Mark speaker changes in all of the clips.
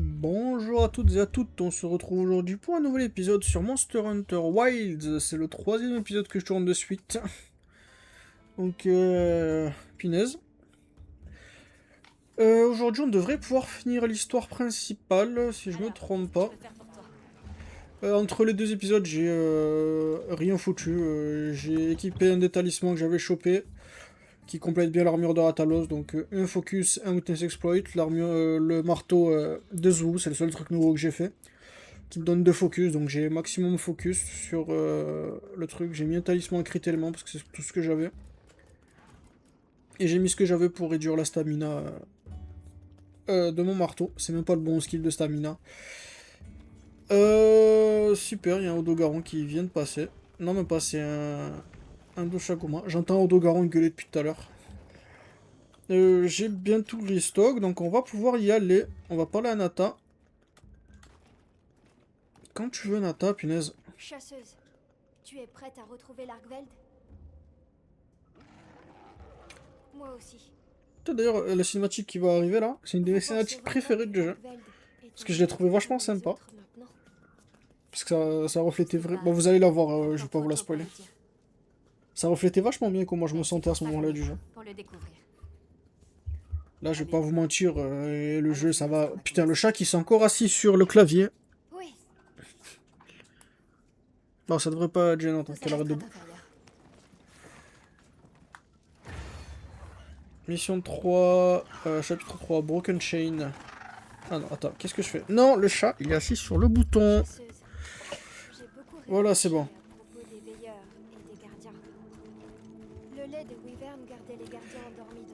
Speaker 1: Bonjour à toutes et à toutes, on se retrouve aujourd'hui pour un nouvel épisode sur Monster Hunter Wilds. C'est le troisième épisode que je tourne de suite. Donc, punaise. Aujourd'hui, on devrait pouvoir finir l'histoire principale, si je me trompe pas. Entre les deux épisodes, j'ai rien foutu. J'ai équipé un des talismans que j'avais chopé, qui complète bien l'armure de Ratalos. Donc, un focus, un witness exploit, le marteau de Zoo, c'est le seul truc nouveau que j'ai fait. Qui me donne 2 focus, donc j'ai maximum focus sur le truc. J'ai mis un talisman crit élément parce que c'est tout ce que j'avais. Et j'ai mis ce que j'avais pour réduire la stamina de mon marteau. C'est même pas le bon skill de stamina. Super, il y a un Odogaron qui vient de passer. Non, même pas, c'est un Doshakuma. J'entends Odogaron gueuler depuis tout à l'heure. J'ai bien tout le restock, donc on va pouvoir y aller. On va parler à Nata. Quand tu veux, Nata, punaise.
Speaker 2: Chasseuse, tu es prête à retrouver l'Argveld? Moi aussi.
Speaker 1: D'ailleurs, la cinématique qui va arriver là, c'est une de mes cinématiques préférées du jeu. Parce que je l'ai trouvé vachement sympa. Parce que ça reflétait vraiment. Bon, vous allez la voir, je vais pas vous la spoiler. Ça reflétait vachement bien comment je me sentais à ce moment-là du jeu. Là, je vais pas vous mentir, le jeu ça va. Putain, le chat qui s'est encore assis sur le clavier.
Speaker 2: Oui.
Speaker 1: Non, ça devrait pas être gênant tant qu'elle arrête debout. Mission 3, chapitre 3, Broken Chain. Ah non, attends, qu'est-ce que je fais? Non, le chat, il est assis sur le bouton. Voilà, c'est bon.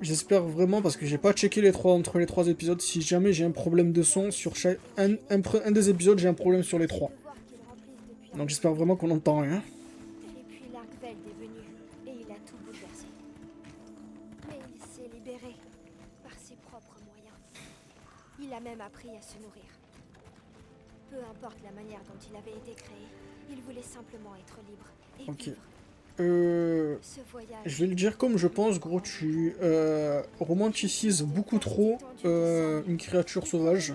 Speaker 1: J'espère vraiment, parce que j'ai pas checké entre les 3 épisodes, si jamais j'ai un problème de son sur chaque... Un des épisodes, j'ai un problème sur les 3. Donc j'espère vraiment qu'on n'entend rien.
Speaker 2: Et puis l'Argveld est venu, et il a tout bouleversé. Mais il s'est libéré, par ses propres moyens. Il a même appris à se nourrir. Peu importe la manière dont il avait été créé, il voulait simplement être libre et vivre. Ce voyage...
Speaker 1: Je vais le dire comme je pense, gros, tu romanticises beaucoup trop une créature sauvage.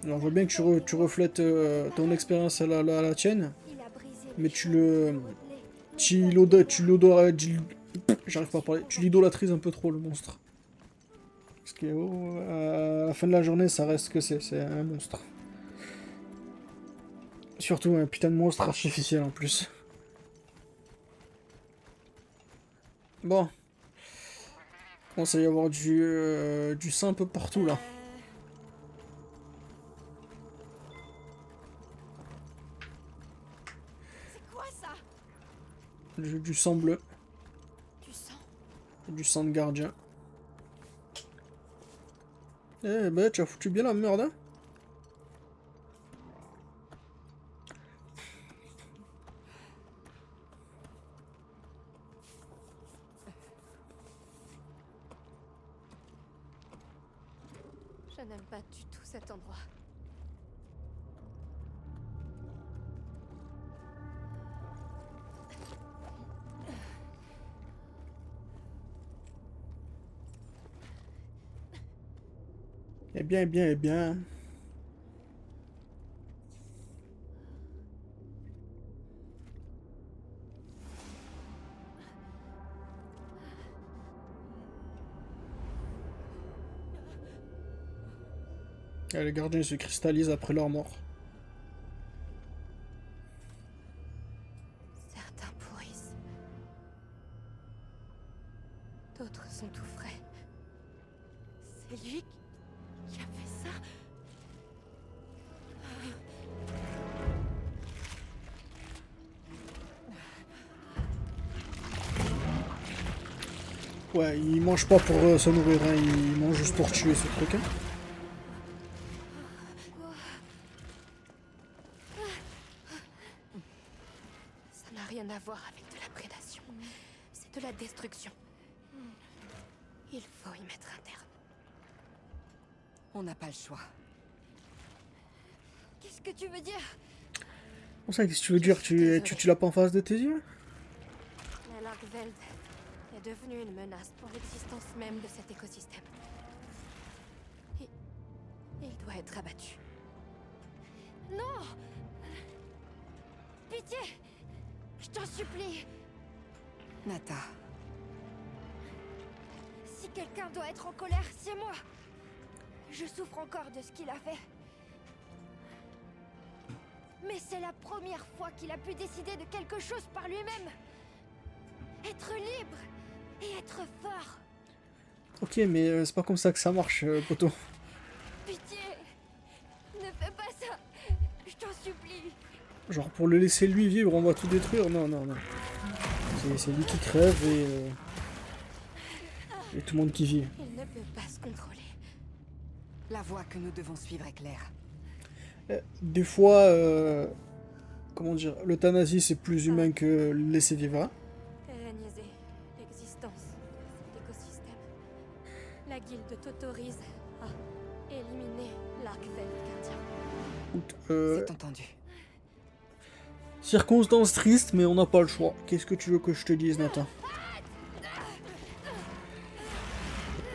Speaker 1: Alors, je vois bien que tu reflètes ton expérience à la tienne, mais j'arrive pas à parler. Tu l'idolâtrises un peu trop, le monstre. Parce que à la fin de la journée, ça reste que c'est un monstre. Surtout un putain de monstre artificiel en plus. Bon. Il commence à y avoir du sang un peu partout là.
Speaker 2: C'est quoi ça?
Speaker 1: Du sang bleu.
Speaker 2: Du sang?
Speaker 1: Du sang de gardien. Eh ben, tu as foutu bien la merde, hein?
Speaker 2: Je n'aime pas du tout cet endroit.
Speaker 1: Eh bien, eh bien, eh bien. Et les gardiens se cristallisent après leur mort.
Speaker 2: Certains pourrissent. D'autres sont tout frais. C'est lui qui a fait ça?
Speaker 1: Ouais, ils mangent pas pour se nourrir, hein, ils mangent juste pour tuer ce truc. Hein.
Speaker 2: Ça n'a rien à voir avec de la prédation. C'est de la destruction. Il faut y mettre un terme.
Speaker 3: On n'a pas le choix.
Speaker 2: Qu'est-ce que tu veux dire?
Speaker 1: Bon, ça, qu'est-ce que tu veux dire? Tu l'as pas en face de tes yeux?
Speaker 2: La Largveld est devenue une menace pour l'existence même de cet écosystème.
Speaker 3: être abattu.
Speaker 2: Non! Pitié! Je t'en supplie!
Speaker 3: Nata,
Speaker 2: Si quelqu'un doit être en colère, c'est moi! Je souffre encore de ce qu'il a fait. Mais c'est la première fois qu'il a pu décider de quelque chose par lui-même. Être libre et être fort.
Speaker 1: Ok, mais c'est pas comme ça que ça marche, poto.
Speaker 2: Pitié! Ne fais pas ça! Je t'en supplie!
Speaker 1: Genre pour le laisser lui vivre, on va tout détruire. Non, non, non. C'est lui qui crève et tout le monde qui vit.
Speaker 2: Il ne peut pas se contrôler.
Speaker 3: la voie que nous devons suivre est claire.
Speaker 1: Des fois, comment dire, l'euthanasie c'est plus humain que le laisser vivre.
Speaker 2: Pérenniser l'existence de cet écosystème. La guilde t'autorise à éliminer l'arc-vel gardien.
Speaker 3: C'est entendu.
Speaker 1: Circonstances tristes, mais on n'a pas le choix. Qu'est-ce que tu veux que je te dise, Nathan?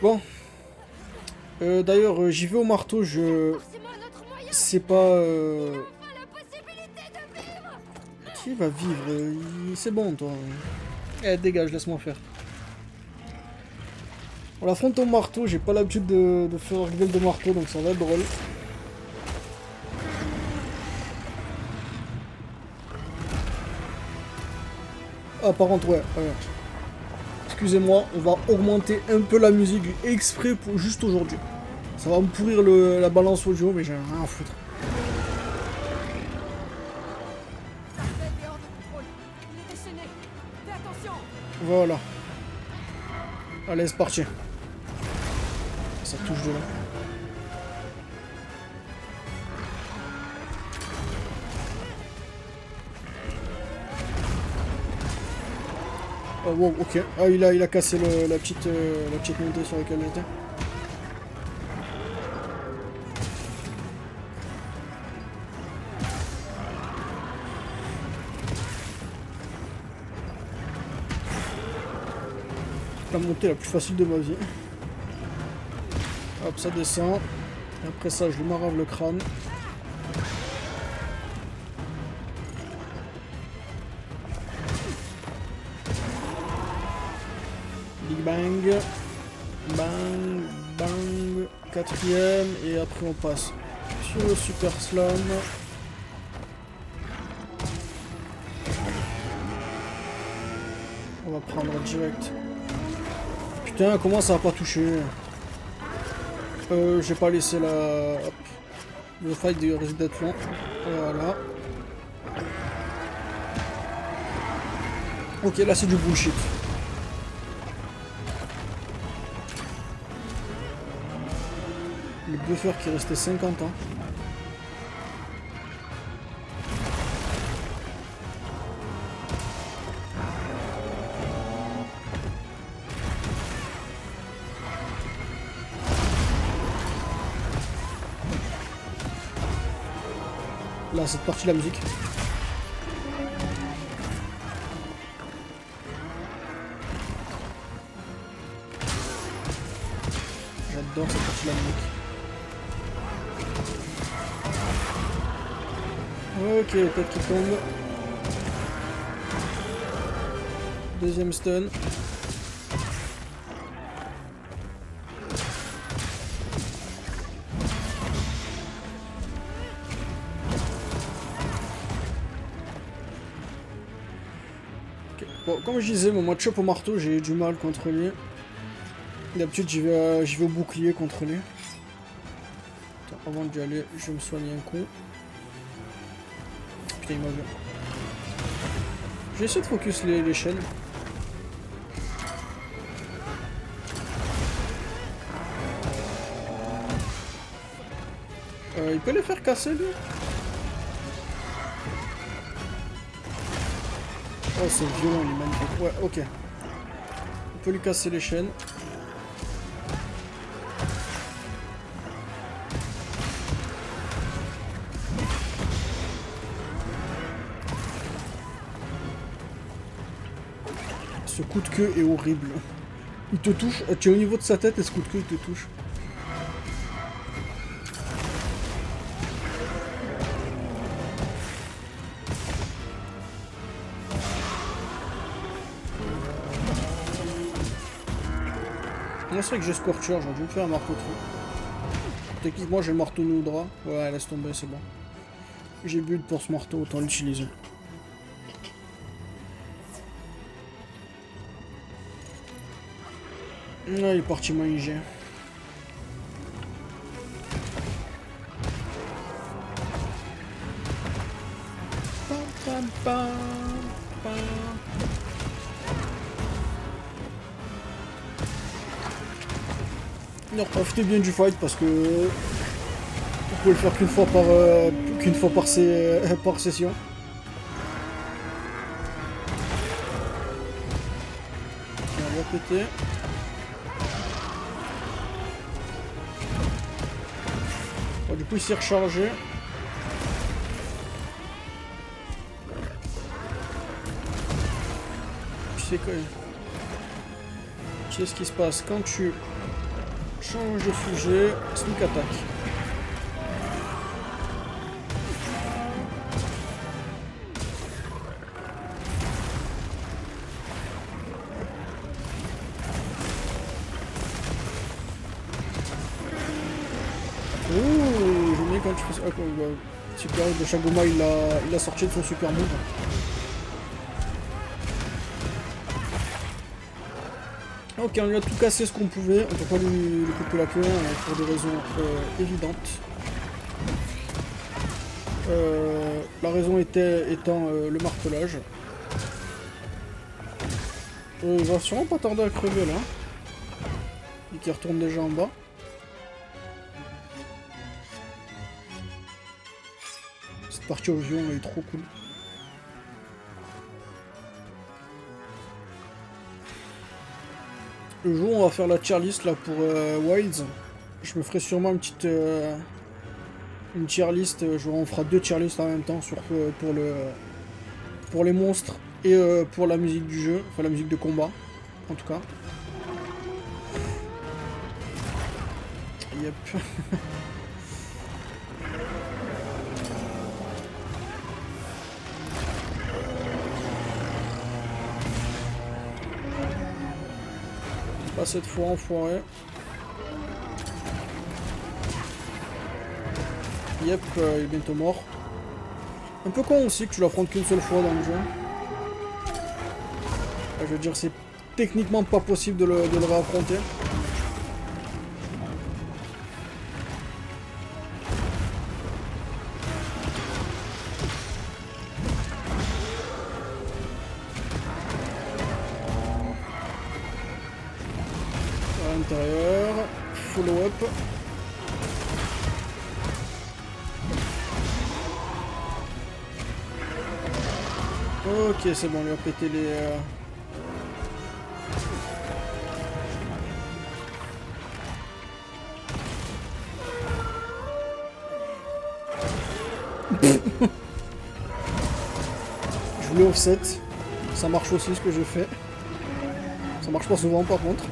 Speaker 1: Bon. D'ailleurs, j'y vais au marteau,
Speaker 2: Forcément un autre moyen.
Speaker 1: C'est pas...
Speaker 2: Enfin la possibilité de vivre.
Speaker 1: Qui va vivre? C'est bon, toi. Eh, dégage, laisse-moi faire. On l'affronte au marteau, j'ai pas l'habitude de faire un duel de marteau, donc ça va être drôle. Ah, par contre, ouais. Excusez-moi, on va augmenter un peu la musique exprès pour juste aujourd'hui. Ça va me pourrir la balance audio, mais j'ai rien à foutre. Voilà. Allez, c'est parti. Ça touche de là. Oh wow, ok. Ah, il a cassé la petite montée sur laquelle j'étais. La montée la plus facile de ma vie. Hop, ça descend. Et après ça, je lui marave le crâne. Big bang. Bang, bang. Quatrième. Et après, on passe sur le super slam. On va prendre direct. Putain, comment ça va pas toucher? J'ai pas laissé la... Hop. Le fight risque d'être long. Voilà. Ok, là c'est du bullshit. Le buffer qui restait 50 ans. Là, cette partie de la musique. J'adore cette partie de la musique. Ok, tête qui tombe. Deuxième stun. Bon, comme je disais, mon match-up au marteau, j'ai du mal contre lui. D'habitude, j'y vais au bouclier contre lui. Attends, avant d'y aller, je vais me soigner un coup. Putain, il m'a vu. Je vais essayer de focus les chaînes. Il peut les faire casser, lui? Oh, c'est violent, il est magnifique. Ouais, ok. On peut lui casser les chaînes. Ce coup de queue est horrible. Il te touche. Tu es au niveau de sa tête et ce coup de queue il te touche. c'est vrai que j'ai Scorcher, j'aurais dû me faire un marteau trop. Techniquement j'ai le marteau Noudra. Ouais, laisse tomber, c'est bon. J'ai build pour ce marteau, autant l'utiliser. Ouais, il est parti manger. Profitez bien du fight parce que vous pouvez le faire qu'une fois par session. Ok, on va péter. Bon, du coup il s'est rechargé. Tu sais ce qui se passe quand tu changes de sujet, sneak attack. Ouh, j'aime bien quand tu fais ça. Super, de Shagoma il a sorti de son super move. Ok, on lui a tout cassé ce qu'on pouvait, on peut pas lui couper la queue pour des raisons évidentes. La raison étant le martelage. Il va sûrement pas tarder à crever là. Et qui retourne déjà en bas. Cette partie au vieux, elle est trop cool. Le jour où on va faire la tier list là pour Wilds, je me ferai sûrement une petite une tier list. On fera 2 tier lists en même temps pour les monstres et pour la musique du jeu, enfin la musique de combat en tout cas. Yep. Pas cette fois, enfoiré. Yep, il est bientôt mort. Un peu con aussi que tu l'affrontes qu'une seule fois dans le jeu. Je veux dire, c'est techniquement pas possible de le réaffronter. À l'intérieur, follow-up. Ok, c'est bon, on lui a pété les... Je voulais offset. Ça marche aussi ce que je fais. Ça marche pas souvent par contre.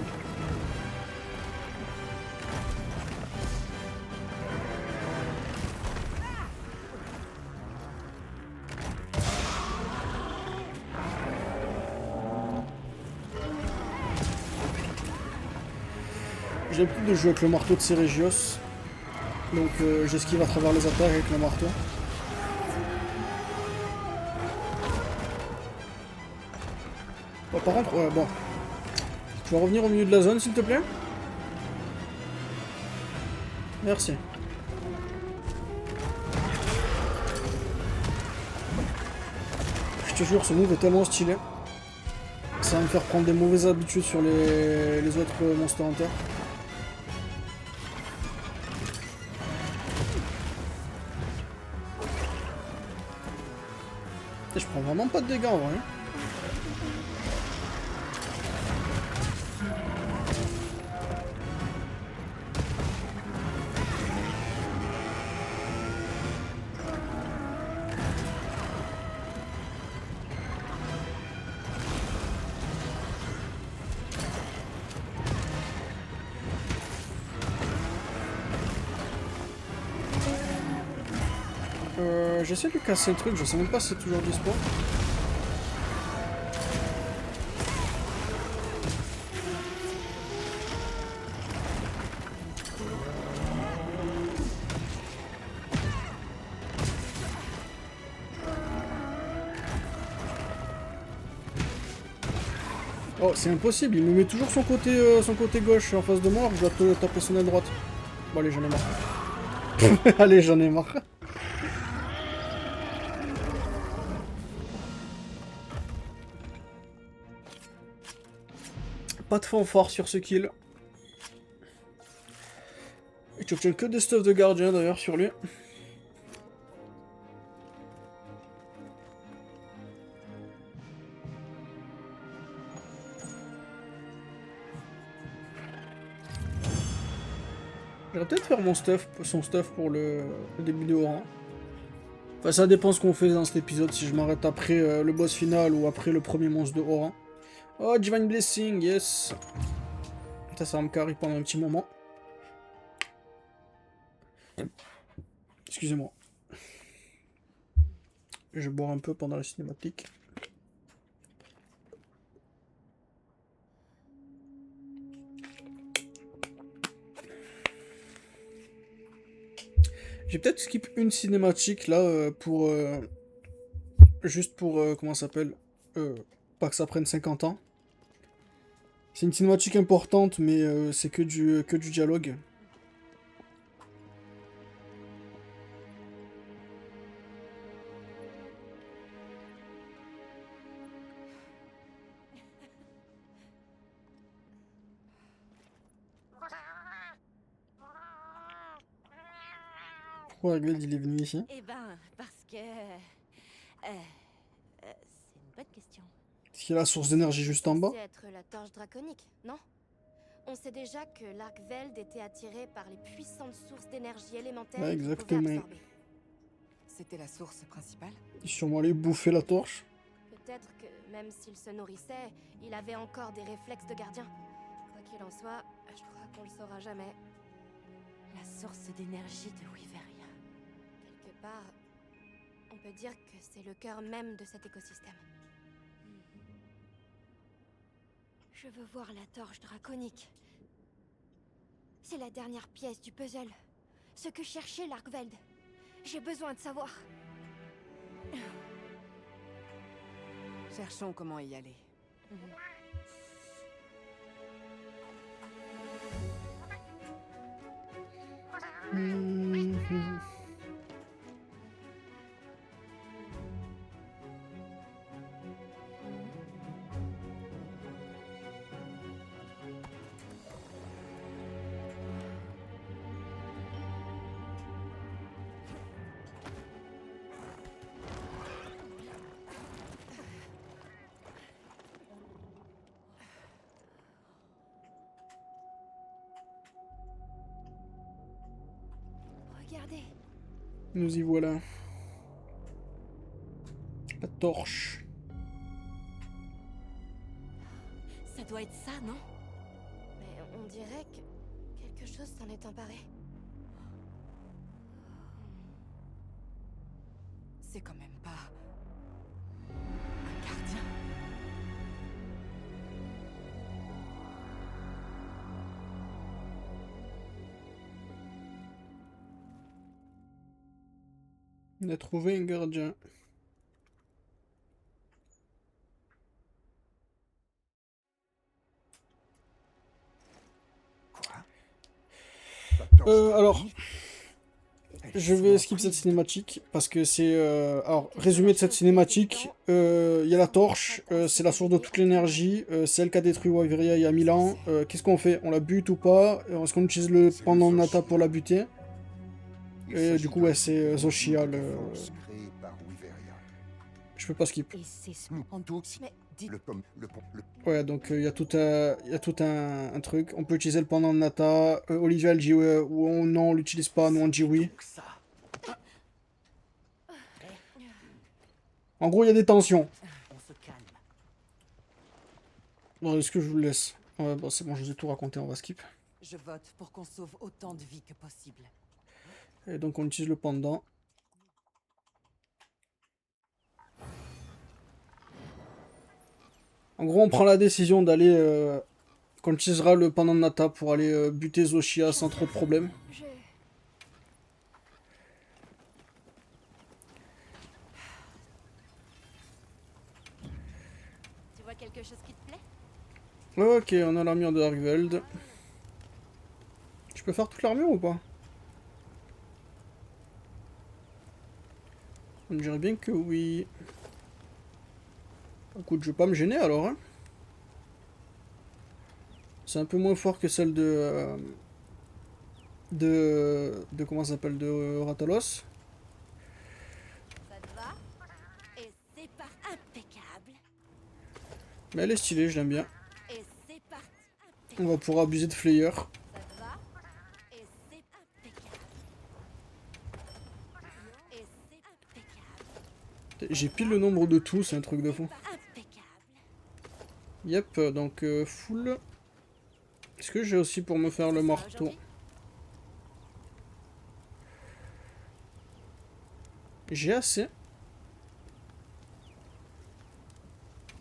Speaker 1: J'ai l'habitude de jouer avec le marteau de Seregios. Donc j'esquive à travers les attaques avec le marteau. Bon, par contre, ouais, bon. Tu vas revenir au milieu de la zone s'il te plaît? Merci. Je te jure, ce move est tellement stylé. Ça va me faire prendre des mauvaises habitudes sur les autres Monster Hunter. Et je prends vraiment pas de dégâts en vrai. J'essaie de lui casser le truc, je sais même pas si c'est toujours dispo. Oh, c'est impossible, il me met toujours son côté gauche en face de moi, alors que je dois te taper son aile droite. Bon, allez, j'en ai marre. Allez, j'en ai marre. Pas de fanfare sur ce kill. Et tu obtiens que des stuff de gardien d'ailleurs sur lui. J'aurais peut-être faire son stuff pour le début de Oran. Enfin, ça dépend ce qu'on fait dans cet épisode, si je m'arrête après le boss final ou après le premier monstre de Oran. Oh, Divine Blessing, yes. Ça va me carry pendant un petit moment. Excusez-moi. Je vais boire un peu pendant la cinématique. J'ai peut-être skip une cinématique là pour... juste pour... comment ça s'appelle pas que ça prenne 50 ans. C'est une cinématique importante, mais c'est que du dialogue. Pourquoi Arglaive il est venu ici?
Speaker 4: Eh ben, parce que... c'est une bonne question.
Speaker 1: Est-ce qu'il y a la source d'énergie juste en bas?
Speaker 2: C'est être la torche draconique, non? On sait déjà que l'arc Veld était attiré par les puissantes sources d'énergie élémentaire.
Speaker 1: Ouais,
Speaker 2: qu'il pouvait
Speaker 1: exactement.
Speaker 2: absorber.
Speaker 3: C'était la source principale?
Speaker 1: Ils sont sûrement allés bouffer la torche.
Speaker 2: Peut-être que même s'il se nourrissait, il avait encore des réflexes de gardien. Quoi qu'il en soit, je crois qu'on le saura jamais.
Speaker 4: La source d'énergie de Wyveria.
Speaker 2: Quelque part, on peut dire que c'est le cœur même de cet écosystème. Je veux voir la torche draconique. C'est la dernière pièce du puzzle. Ce que cherchait l'Arkveld. J'ai besoin de savoir.
Speaker 3: Cherchons comment y aller.
Speaker 2: Regardez.
Speaker 1: Nous y voilà. La torche.
Speaker 4: Ça doit être ça, non?
Speaker 2: Mais on dirait que quelque chose s'en est emparé.
Speaker 3: C'est quand même pas... un gardien.
Speaker 1: On a trouvé un gardien. Alors, je vais skip cette cinématique parce que c'est... alors, résumé de cette cinématique, il y a la torche, c'est la source de toute l'énergie, c'est elle qui a détruit Wyveria il y a 1000 ans. Qu'est-ce qu'on fait? On la bute ou pas? Est-ce qu'on utilise le pendant Nata pour la buter? Et du coup, ouais, c'est Zoshia le... Je peux pas skip.
Speaker 4: Et c'est ce
Speaker 5: En doute,
Speaker 2: Mais
Speaker 1: Ouais, donc il y a tout un truc. On peut utiliser le pendant de Nata. Olivia, elle dit ouais, ou non, on l'utilise pas, nous on dit oui. En gros, il y a des tensions.
Speaker 4: on se calme.
Speaker 1: Bon, est-ce que je vous le laisse? Ouais, bon, c'est bon, je vous ai tout raconté, on va skip.
Speaker 3: Je vote pour qu'on sauve autant de vies que possible.
Speaker 1: Et donc on utilise le pendant. En gros, on prend la décision d'aller... qu'on utilisera le pendant de Nata pour aller buter Zoshia sans trop de problème.
Speaker 4: Tu vois quelque chose qui te plaît?
Speaker 1: Ok, on a l'armure de Argveld. Je peux faire toute l'armure ou pas? On dirait bien que oui. Écoute, je vais pas me gêner alors. Hein. C'est un peu moins fort que celle de comment ça s'appelle? De Ratalos.
Speaker 4: Ça te va? Et c'est parti. Impeccable.
Speaker 1: Mais elle est stylée, je l'aime bien.
Speaker 4: Et c'est parti.
Speaker 1: On va pouvoir abuser de Flayer.
Speaker 4: Ça te va? Et c'est impeccable. Et c'est impeccable.
Speaker 1: J'ai pile le nombre de tout, c'est un truc de fou.
Speaker 4: Impeccable.
Speaker 1: Yep, donc full. Est-ce que j'ai aussi pour me faire le marteau?
Speaker 4: Aujourd'hui?
Speaker 1: J'ai assez.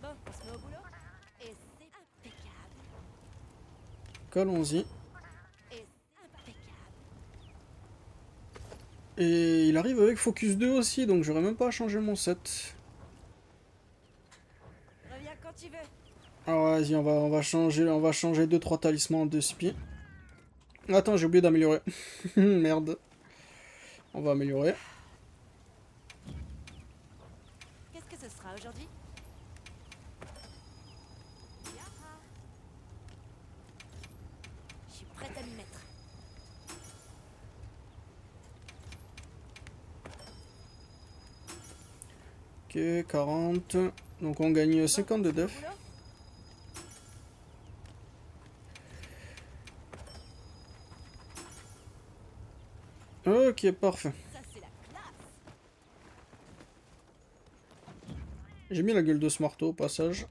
Speaker 4: Bon, on se met au boulot? Et c'est impeccable.
Speaker 1: Allons-y.
Speaker 4: Et c'est impeccable.
Speaker 1: Et il arrive avec Focus 2 aussi, donc j'aurais même pas à changer mon set.
Speaker 4: Reviens quand tu veux.
Speaker 1: Alors vas-y, on va changer 2-3 talismans de spi. Attends, j'ai oublié d'améliorer. Merde. On va améliorer.
Speaker 4: Qu'est-ce que ce sera aujourd'hui? Je suis prête à m'y mettre.
Speaker 1: Ok, 40. Donc on gagne 50 de def. Ok, parfait.
Speaker 4: Ça, c'est la classe.
Speaker 1: J'ai mis la gueule de ce marteau au passage.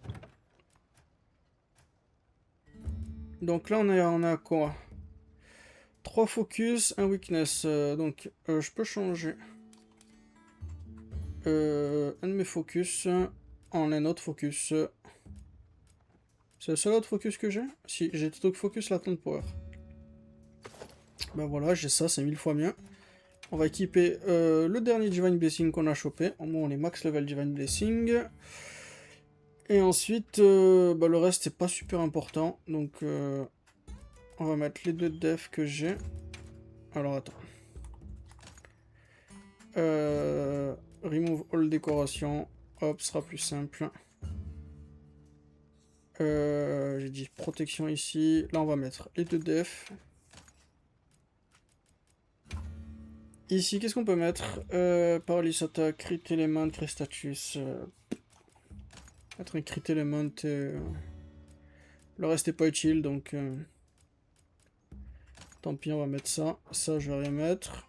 Speaker 1: Donc là on a quoi? 3 focus, 1 weakness. Donc je peux changer un de mes focus en un autre focus. C'est le seul autre focus que j'ai? Si, j'ai tout focus latent power. Ben voilà, j'ai ça, c'est 1000 fois mieux. On va équiper le dernier Divine Blessing qu'on a chopé. Au moins on est max level Divine Blessing. Et ensuite, bah, le reste c'est pas super important. Donc on va mettre les 2 def que j'ai. Alors attends. Remove all décoration. Hop, sera plus simple. J'ai dit protection ici. Là on va mettre les 2 def. Ici, qu'est-ce qu'on peut mettre? Paralysis attack, crit element, crit status. Mettre un crit element. Le reste est pas utile, donc tant pis, on va mettre ça. Ça, je vais rien mettre.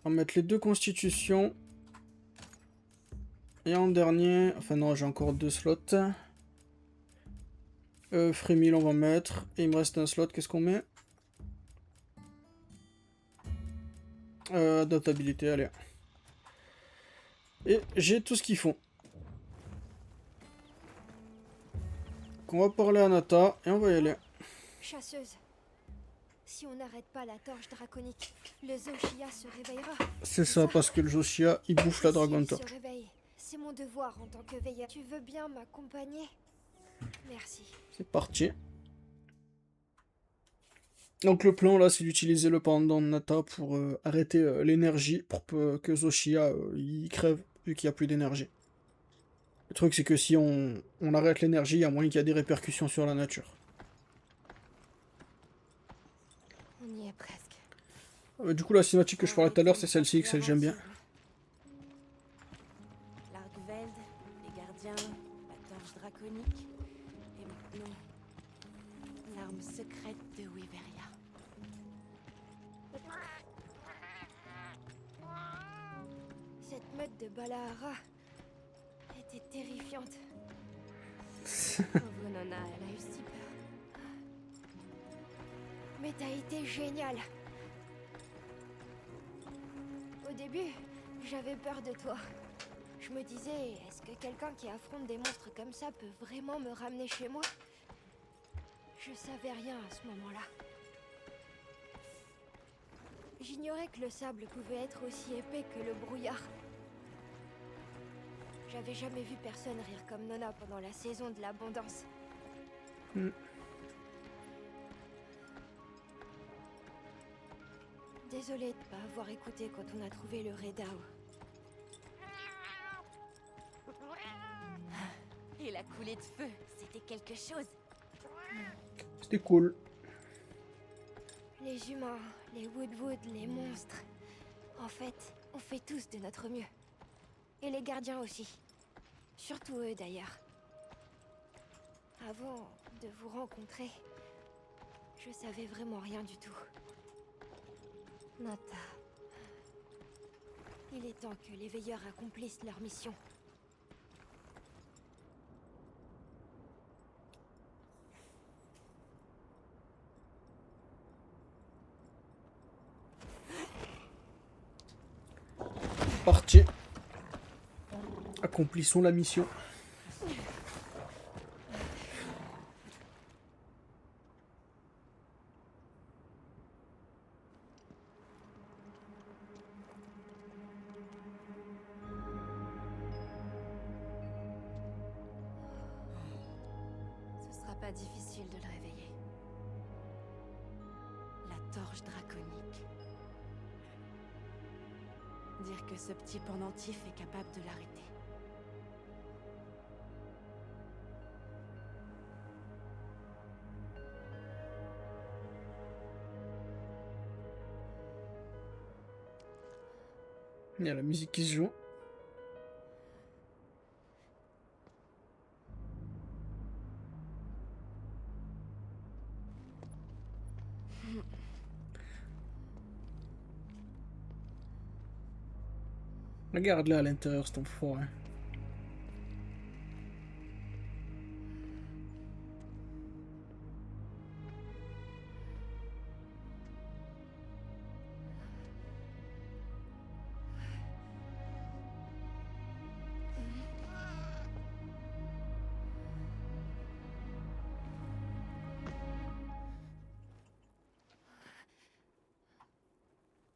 Speaker 1: On va mettre les 2 constitutions. Et en dernier, enfin non, j'ai encore 2 slots. Frémil, on va mettre. Et il me reste un slot, qu'est-ce qu'on met? Adaptabilité, allez. Et j'ai tout ce qu'il faut. On va parler à Nata et on va y aller.
Speaker 2: Chasseuse. Si on n'arrête pas la torche draconique, le Zoshia se réveillera.
Speaker 1: C'est ça, parce que le Zoshia, il bouffe la Dragon
Speaker 2: Si il
Speaker 1: Torch.
Speaker 2: se réveille, c'est mon devoir en tant que veilleur. Tu veux bien m'accompagner? Merci.
Speaker 1: C'est parti. Donc le plan là, c'est d'utiliser le pendant de Nata pour arrêter l'énergie, pour que Zoshia il crève, vu qu'il n'y a plus d'énergie. Le truc c'est que si on arrête l'énergie, il y a moyen qu'il y a des répercussions sur la nature.
Speaker 2: On y est presque.
Speaker 1: Du coup la cinématique que je parlais tout à l'heure, c'est celle-ci, celle que j'aime bien.
Speaker 4: L'Argveld, les gardiens, la torche draconique, et maintenant, l'arme secrète de Wyveria.
Speaker 2: Cette meute de Balahara était terrifiante.
Speaker 4: Pauvre Nona, elle a eu si peur.
Speaker 2: Mais t'as été génial. Au début, j'avais peur de toi. Je me disais, est-ce que quelqu'un qui affronte des monstres comme ça peut vraiment me ramener chez moi? Je savais rien à ce moment-là. J'ignorais que le sable pouvait être aussi épais que le brouillard. J'avais jamais vu personne rire comme Nona pendant la saison de l'abondance. Désolée de pas avoir écouté quand on a trouvé le Redao.
Speaker 4: Et la coulée de feu, c'était quelque chose.
Speaker 1: C'était cool.
Speaker 2: Les humains, les Woodwood, les monstres. En fait, on fait tous de notre mieux. Et les gardiens aussi. Surtout eux d'ailleurs. Avant de vous rencontrer, je savais vraiment rien du tout. Nata. Il est temps que les veilleurs accomplissent leur mission.
Speaker 1: Parti. Accomplissons la mission.
Speaker 4: Ce sera pas difficile de le réveiller. La torche draconique. Dire que ce petit pendentif est capable de l'arrêter.
Speaker 1: Il y a la musique qui se joue. Regarde-le à l'intérieur, cet enfoiré.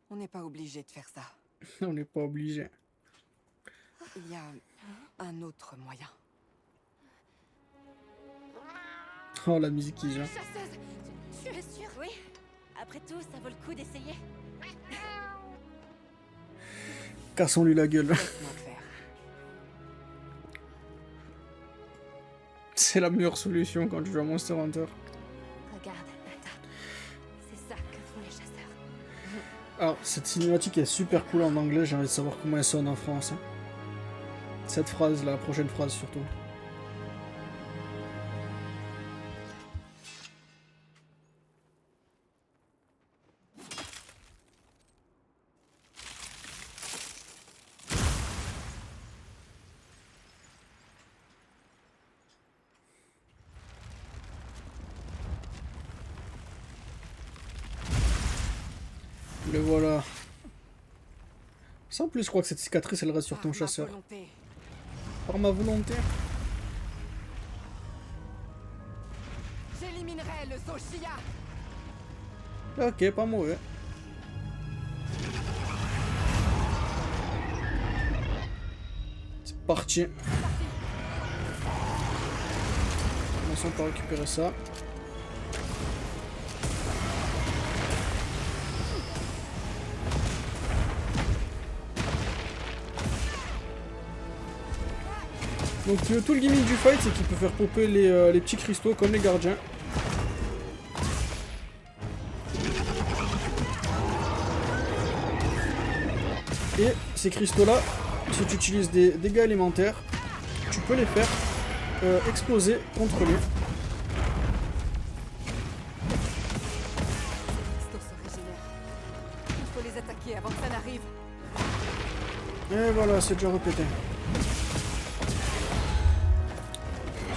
Speaker 3: On n'est pas obligé de faire ça.
Speaker 1: On n'est pas obligé.
Speaker 3: Il y a un autre moyen.
Speaker 1: Oh, la musique qui joue.
Speaker 4: Chasseuse, tu es sûre? Oui. Après tout, ça vaut le coup d'essayer.
Speaker 1: Cassons-lui la gueule.
Speaker 3: Laisse-moi le faire.
Speaker 1: C'est la meilleure solution quand tu joues à Monster Hunter.
Speaker 4: Regarde, Nata. C'est ça que font les chasseurs.
Speaker 1: Alors, cette cinématique est super cool en anglais, j'ai envie de savoir comment elle sonne en français. Cette phrase, la prochaine phrase surtout. Le voilà. Sans plus, je crois que cette cicatrice, elle reste sur ton
Speaker 3: Par ma
Speaker 1: chasseur.
Speaker 3: volonté.
Speaker 1: Par ma volonté.
Speaker 3: J'éliminerai le Zoshia.
Speaker 1: Ok, pas mauvais. C'est parti. Commençons par récupérer ça. Donc tout le gimmick du fight, c'est qu'il peut faire popper les petits cristaux comme les gardiens. Et ces cristaux-là, si tu utilises des dégâts élémentaires, tu peux les faire exploser contre lui.
Speaker 3: Les cristaux se régénèrent. Il faut les attaquer avant que ça n'arrive.
Speaker 1: Et voilà, c'est déjà répété.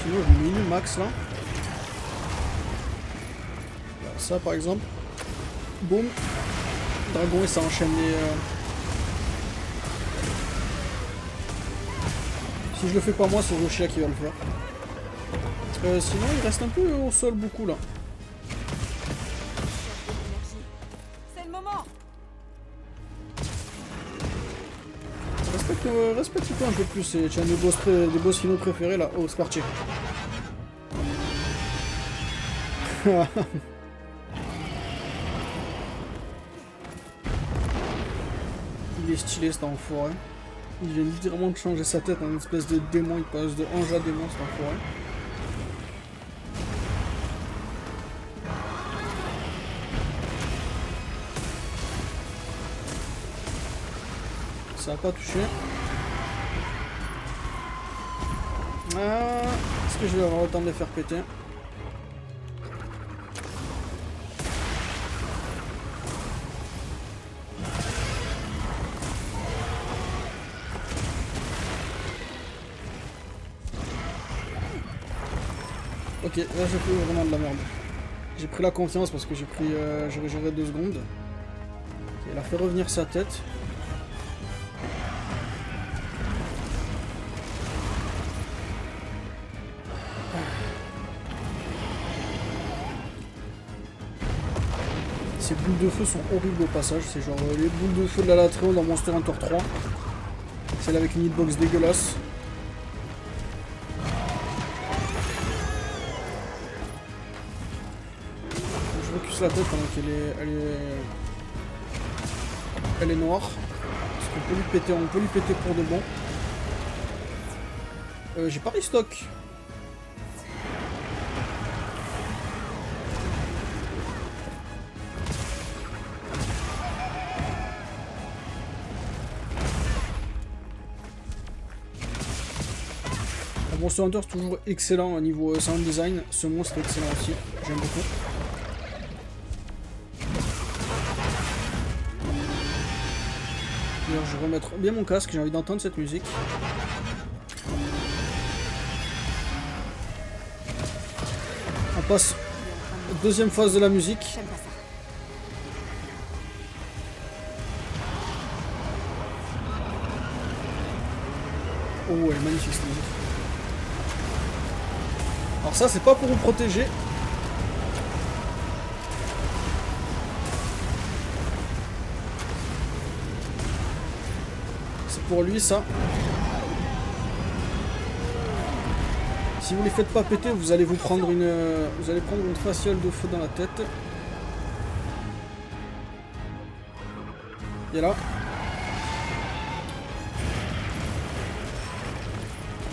Speaker 1: Sinon, je mets une max là. Voilà, ça par exemple. Boum. Dragon et ça enchaîne les. Si je le fais pas moi, c'est Zoshia qui va le faire. Sinon, il reste un peu au sol beaucoup là.
Speaker 3: C'est le moment.
Speaker 1: Il reste respecte-toi un peu plus. Tu as des boss finaux préférés là. Oh, c'est parti. Il est stylé cet enfoiré. Il vient littéralement de changer sa tête en une espèce de démon. Il passe de ange à démon cet enfoiré. Ça a pas touché. Est-ce que je vais avoir le temps de les faire péter? Ok, là j'ai fait vraiment de la merde. J'ai pris la confiance parce que j'ai géré 2 secondes. Ok, il a fait revenir sa tête. Ces boules de feu sont horribles au passage, c'est genre les boules de feu de la Latréon dans Monster Hunter 3. Celle avec une hitbox dégueulasse. Je recule la tête pendant elle est noire. Parce qu'on peut lui péter pour de bon. J'ai pas restock. Monster Hunter c'est toujours excellent au niveau sound design. Ce monstre est excellent aussi. J'aime beaucoup. D'ailleurs, je vais remettre bien mon casque. J'ai envie d'entendre cette musique. On passe à la deuxième phase de la musique.
Speaker 3: J'aime pas ça.
Speaker 1: Oh, elle est magnifique cette musique. Alors ça, c'est pas pour vous protéger. C'est pour lui, ça. Si vous les faites pas péter, vous allez prendre une faciale de feu dans la tête. Et là.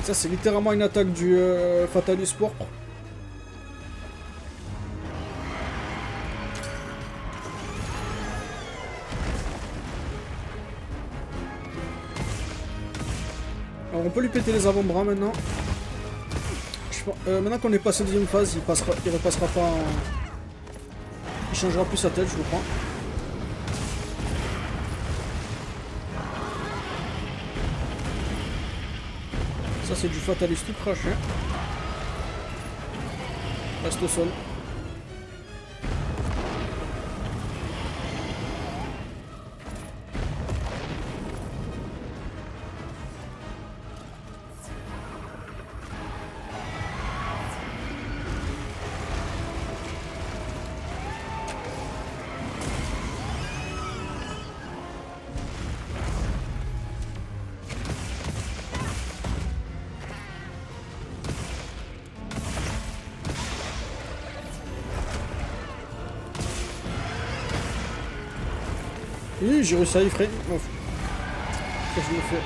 Speaker 1: Ça, c'est littéralement une attaque du Fatalis Pourpre. Alors, on peut lui péter les avant-bras maintenant. Maintenant qu'on est passé à la deuxième phase, il repassera pas en... Il changera plus sa tête, je crois. Ça c'est du Fatalis tout craché. Reste au sol. Oui, j'ai réussi à y freiner. Oh. Qu'est-ce que je me fais?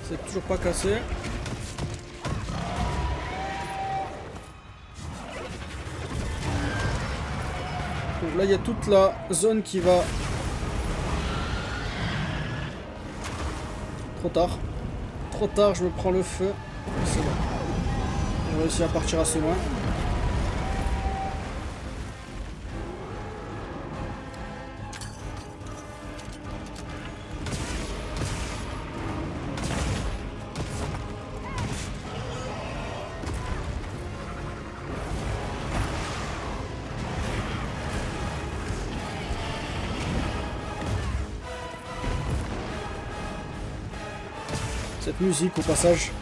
Speaker 1: C'est toujours pas cassé. Donc là, il y a toute la zone qui va... Trop tard. Trop tard, je me prends le feu. C'est bon. J'ai réussi à partir assez loin. Cette musique au passage.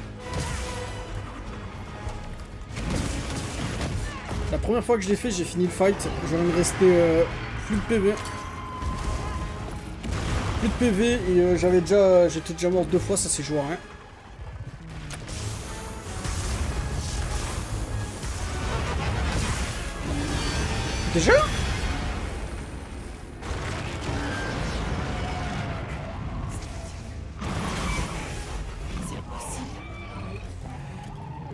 Speaker 1: La première fois que je l'ai fait, j'ai fini le fight. J'aurais me resté plus de PV. Plus de PV et j'étais déjà mort 2 fois, ça s'est joué à rien. Déjà?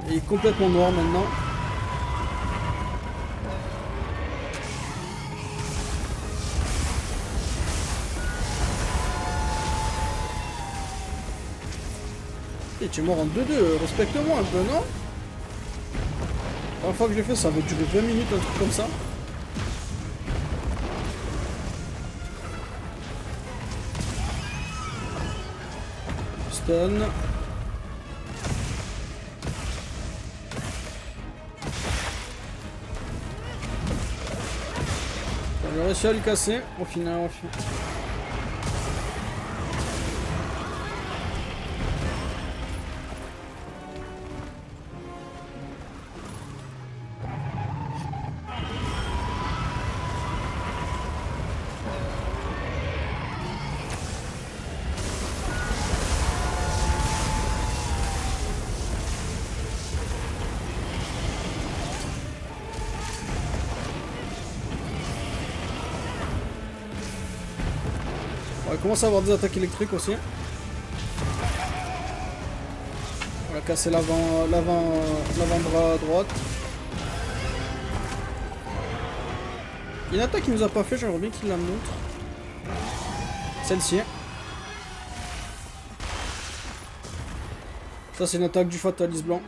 Speaker 1: Il est complètement noir maintenant. Et tu es mort en 2-2, respecte-moi un peu, non? La première fois que je l'ai fait, ça avait duré 20 minutes, un truc comme ça. Stun. J'ai réussi à le casser, au final. On va commencer à avoir des attaques électriques aussi. On va casser l'avant-bras à droite. Il y a une attaque qui nous a pas fait, j'aimerais bien qu'il la montre. Celle-ci. Ça c'est une attaque du Fatalis blanc.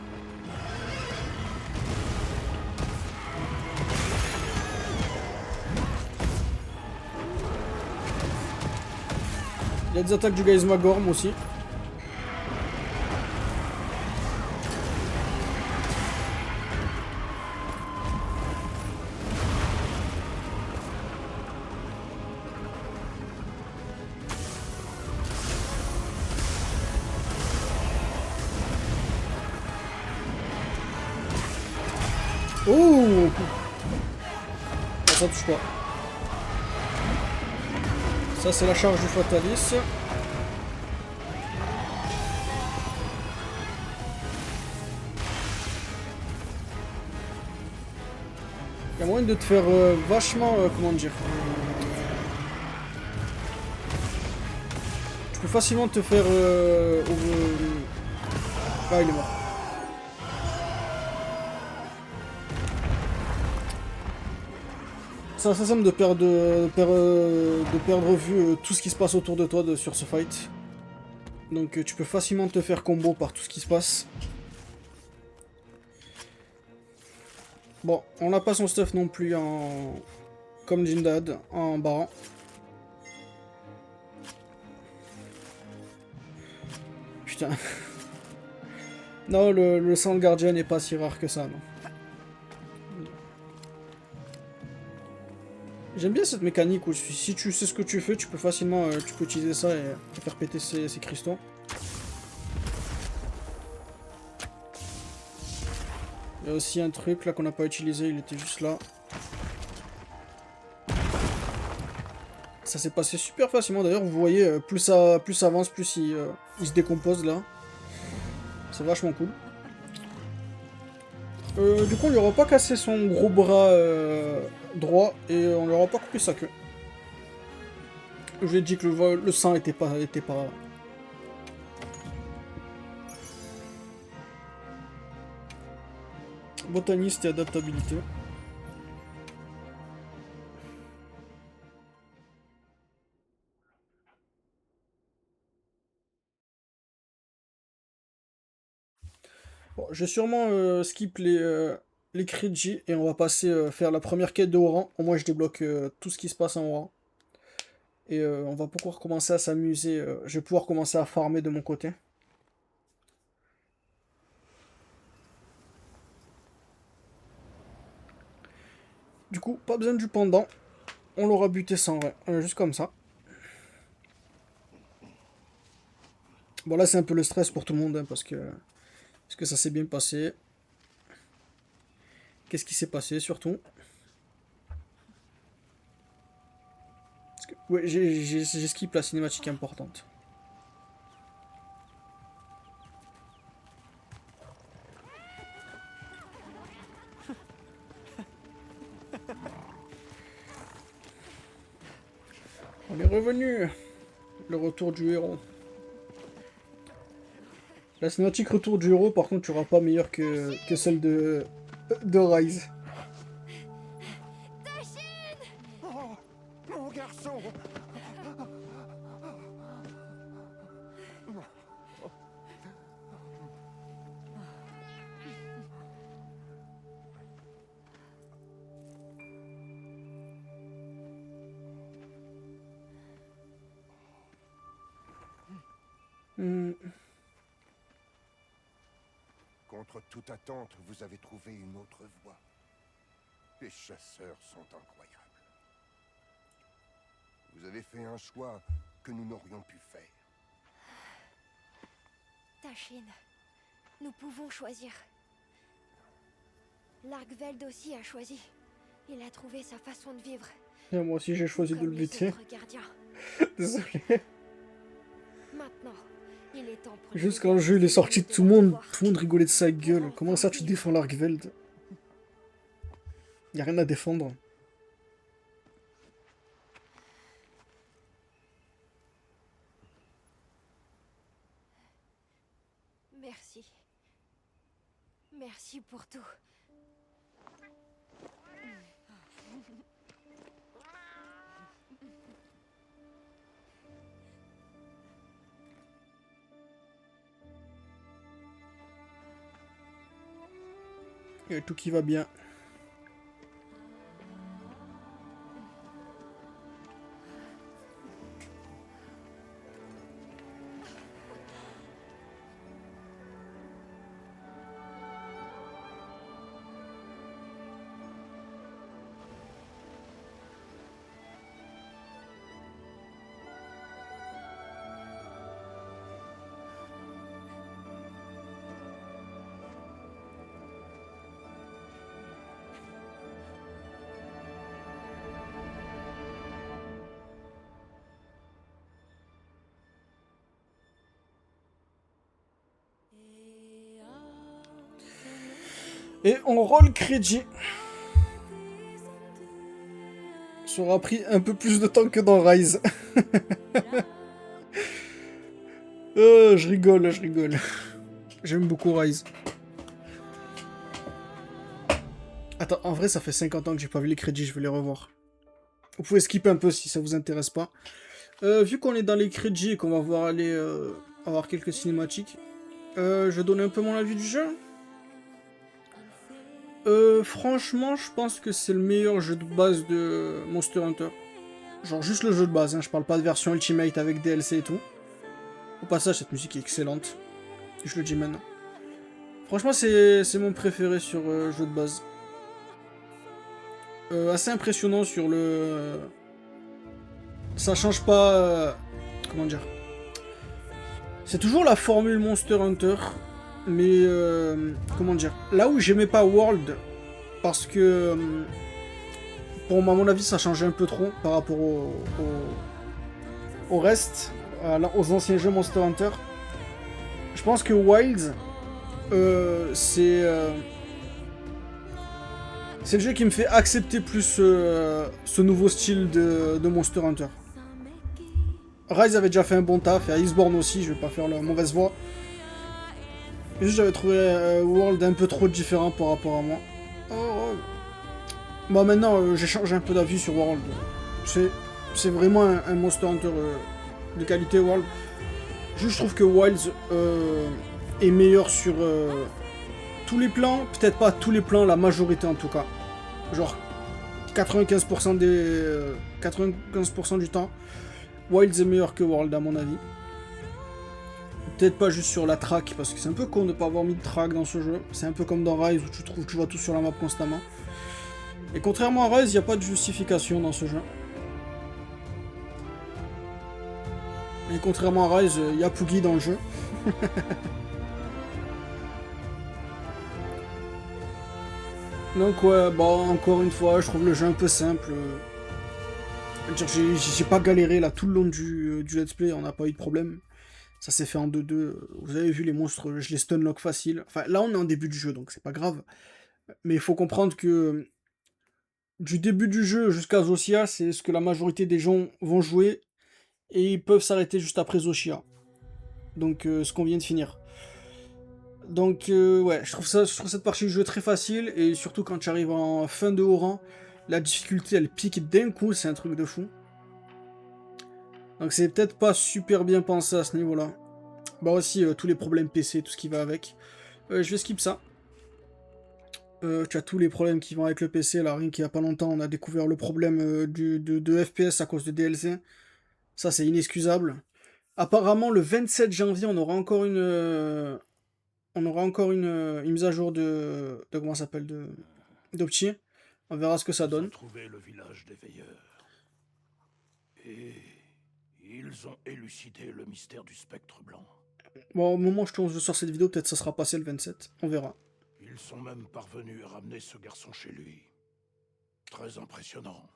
Speaker 1: Il y a des attaques du Gaismagorm aussi. Oh! Ça touche pas. Ça c'est la charge du Fatalis. Il y a moyen de te faire vachement, comment dire... Tu peux facilement te faire... Ah, il est mort. Ça semble de perdre vue tout ce qui se passe autour de toi sur ce fight. Donc tu peux facilement te faire combo par tout ce qui se passe. Bon, on n'a pas son stuff non plus en... comme Jindad, en baran. Putain. Non, le sang de gardien n'est pas si rare que ça, non. J'aime bien cette mécanique où si tu sais ce que tu fais, tu peux facilement tu peux utiliser ça et faire péter ces cristaux. Il y a aussi un truc là qu'on n'a pas utilisé, il était juste là. Ça s'est passé super facilement d'ailleurs, vous voyez, plus ça avance, plus il se décompose là. C'est vachement cool. Du coup on lui aura pas cassé son gros bras droit et on lui aura pas coupé sa queue. Je lui ai dit que le sang était pas... Botaniste et adaptabilité. Bon, je vais sûrement skip les Kriji et on va passer faire la première quête de Oran. Au moins je débloque tout ce qui se passe en Oran. Et on va pouvoir commencer à s'amuser. Je vais pouvoir commencer à farmer de mon côté. Du coup, pas besoin du pendant. On l'aura buté sans vrai. Juste comme ça. Bon, là, c'est un peu le stress pour tout le monde, hein, parce que ça s'est bien passé. Qu'est-ce qui s'est passé, surtout? Parce que, ouais, j'ai skip la cinématique importante. On est revenu. Le retour du héros. La cinématique retour du héros, par contre, tu n'auras pas meilleure que celle de Rise.
Speaker 5: Oh, mon garçon. Contre toute attente, vous avez trouvé une autre voie. Les chasseurs sont incroyables. Vous avez fait un choix que nous n'aurions pu faire.
Speaker 2: Tachin, nous pouvons choisir. Largveld aussi a choisi. Il a trouvé sa façon de vivre.
Speaker 1: Et moi aussi j'ai choisi de le
Speaker 2: Comme les
Speaker 1: buter.
Speaker 2: autres gardiens.
Speaker 1: Désolé.
Speaker 2: Maintenant, il est temps pour
Speaker 1: Juste
Speaker 2: nous
Speaker 1: quand le jeu il est sorti,
Speaker 2: de
Speaker 1: tout le monde
Speaker 2: pouvoir.
Speaker 1: rigolait de sa gueule. Comment ça tu défends Largveld? Y a rien à défendre.
Speaker 2: Merci. Merci pour tout.
Speaker 1: Il y a tout qui va bien. Et on roll crédit. Ça aura pris un peu plus de temps que dans Rise. Je rigole, je rigole. J'aime beaucoup Rise. Attends, en vrai, ça fait 50 ans que j'ai pas vu les crédits, je vais les revoir. Vous pouvez skipper un peu si ça vous intéresse pas. Vu qu'on est dans les crédits et qu'on va voir aller avoir quelques cinématiques, je vais donner un peu mon avis du jeu. Franchement, je pense que c'est le meilleur jeu de base de Monster Hunter. Genre juste le jeu de base, hein, je parle pas de version Ultimate avec DLC et tout. Au passage, cette musique est excellente. Je le dis maintenant. Franchement, c'est mon préféré sur jeu de base. Assez impressionnant sur le... Ça change pas... Comment dire? C'est toujours la formule Monster Hunter. Mais, comment dire, là où j'aimais pas World, parce que, pour à mon avis, ça changeait un peu trop par rapport au reste, aux anciens jeux Monster Hunter. Je pense que Wilds, c'est le jeu qui me fait accepter plus ce nouveau style de Monster Hunter. Rise avait déjà fait un bon taf, et Iceborne aussi, je vais pas faire la mauvaise voix. Juste j'avais trouvé World un peu trop différent par rapport à moi. Bon maintenant j'ai changé un peu d'avis sur World. C'est vraiment un Monster Hunter de qualité World. Juste je trouve que Wilds est meilleur sur tous les plans. Peut-être pas tous les plans, la majorité en tout cas. Genre 95% 95% du temps. Wilds est meilleur que World à mon avis. Peut-être pas juste sur la track, parce que c'est un peu con de pas avoir mis de track dans ce jeu. C'est un peu comme dans Rise où tu vois tout sur la map constamment. Et contrairement à Rise, il n'y a pas de justification dans ce jeu. Et contrairement à Rise, il y a Poogie dans le jeu. Donc ouais, bon, encore une fois, je trouve le jeu un peu simple. J'ai pas galéré là tout le long du let's play, on n'a pas eu de problème. Ça s'est fait en 2-2. Vous avez vu les monstres, je les stunlock facile. Enfin, là on est en début du jeu, donc c'est pas grave. Mais il faut comprendre que du début du jeu jusqu'à Zosia, c'est ce que la majorité des gens vont jouer. Et ils peuvent s'arrêter juste après Zoshia. Donc ce qu'on vient de finir. Donc ouais, je trouve cette partie du jeu très facile. Et surtout quand tu arrives en fin de haut rang, la difficulté elle pique d'un coup, c'est un truc de fou. Donc c'est peut-être pas super bien pensé à ce niveau-là. Bah aussi tous les problèmes PC, tout ce qui va avec. Je vais skip ça. Tu as tous les problèmes qui vont avec le PC. Là, rien qu'il y a pas longtemps, on a découvert le problème de FPS à cause de DLC. Ça, c'est inexcusable. Apparemment, le 27 janvier, on aura encore une mise à jour de comment ça s'appelle d'Opti. On verra ce que ça
Speaker 6: Ils ont
Speaker 1: donne.
Speaker 6: trouvé le village des veilleurs. Et ils ont élucidé le mystère du spectre blanc.
Speaker 1: Bon, au moment où je sors cette vidéo, peut-être ça sera passé le 27. On verra.
Speaker 6: Ils sont même parvenus à ramener ce garçon chez lui. Très impressionnant.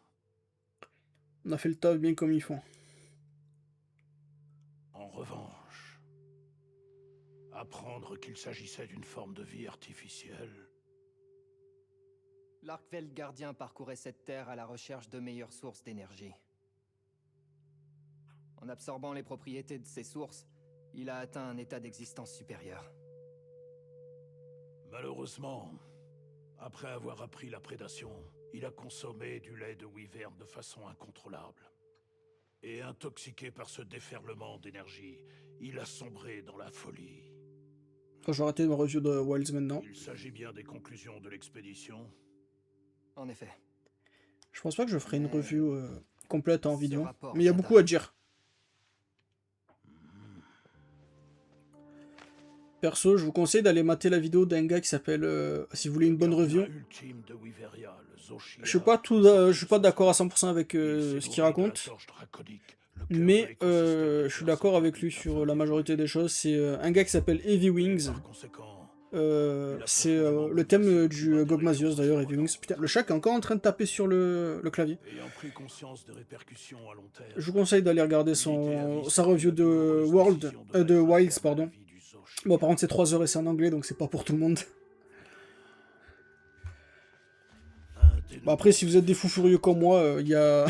Speaker 1: On a fait le taf bien comme il faut.
Speaker 6: En revanche, apprendre qu'il s'agissait d'une forme de vie artificielle.
Speaker 7: L'Arkveld gardien parcourait cette terre à la recherche de meilleures sources d'énergie. En absorbant les propriétés de ces sources, il a atteint un état d'existence supérieur.
Speaker 6: Malheureusement, après avoir appris la prédation, il a consommé du lait de wyvern de façon incontrôlable. Et intoxiqué par ce déferlement d'énergie, il a sombré dans la folie.
Speaker 1: Je vais arrêter ma review de Wilds maintenant.
Speaker 6: Il s'agit bien des conclusions de l'expédition.
Speaker 7: En effet.
Speaker 1: Je pense pas que je ferai une review complète en
Speaker 7: Ce
Speaker 1: vidéo.
Speaker 7: rapport
Speaker 1: Mais il y a
Speaker 7: viendra.
Speaker 1: beaucoup à dire. Perso, je vous conseille d'aller mater la vidéo d'un gars qui s'appelle, si vous voulez une bonne review.
Speaker 6: Ultime de Wyveria, le Zoshia.
Speaker 1: Je suis pas d'accord à 100% avec ce qu'il raconte, mais je suis d'accord avec lui sur la majorité des choses. C'est un gars qui s'appelle Heavy Wings. C'est le thème du Gogmazios d'ailleurs, Heavy Wings. Putain, le chat est encore en train de taper sur le clavier.
Speaker 6: Ayant pris conscience des répercussions à long terme,
Speaker 1: Je vous conseille d'aller regarder sa review de Wilds, pardon. Bon, par contre, c'est 3 heures et c'est en anglais, donc c'est pas pour tout le monde. Bon, après, si vous êtes des fous furieux comme moi, il y a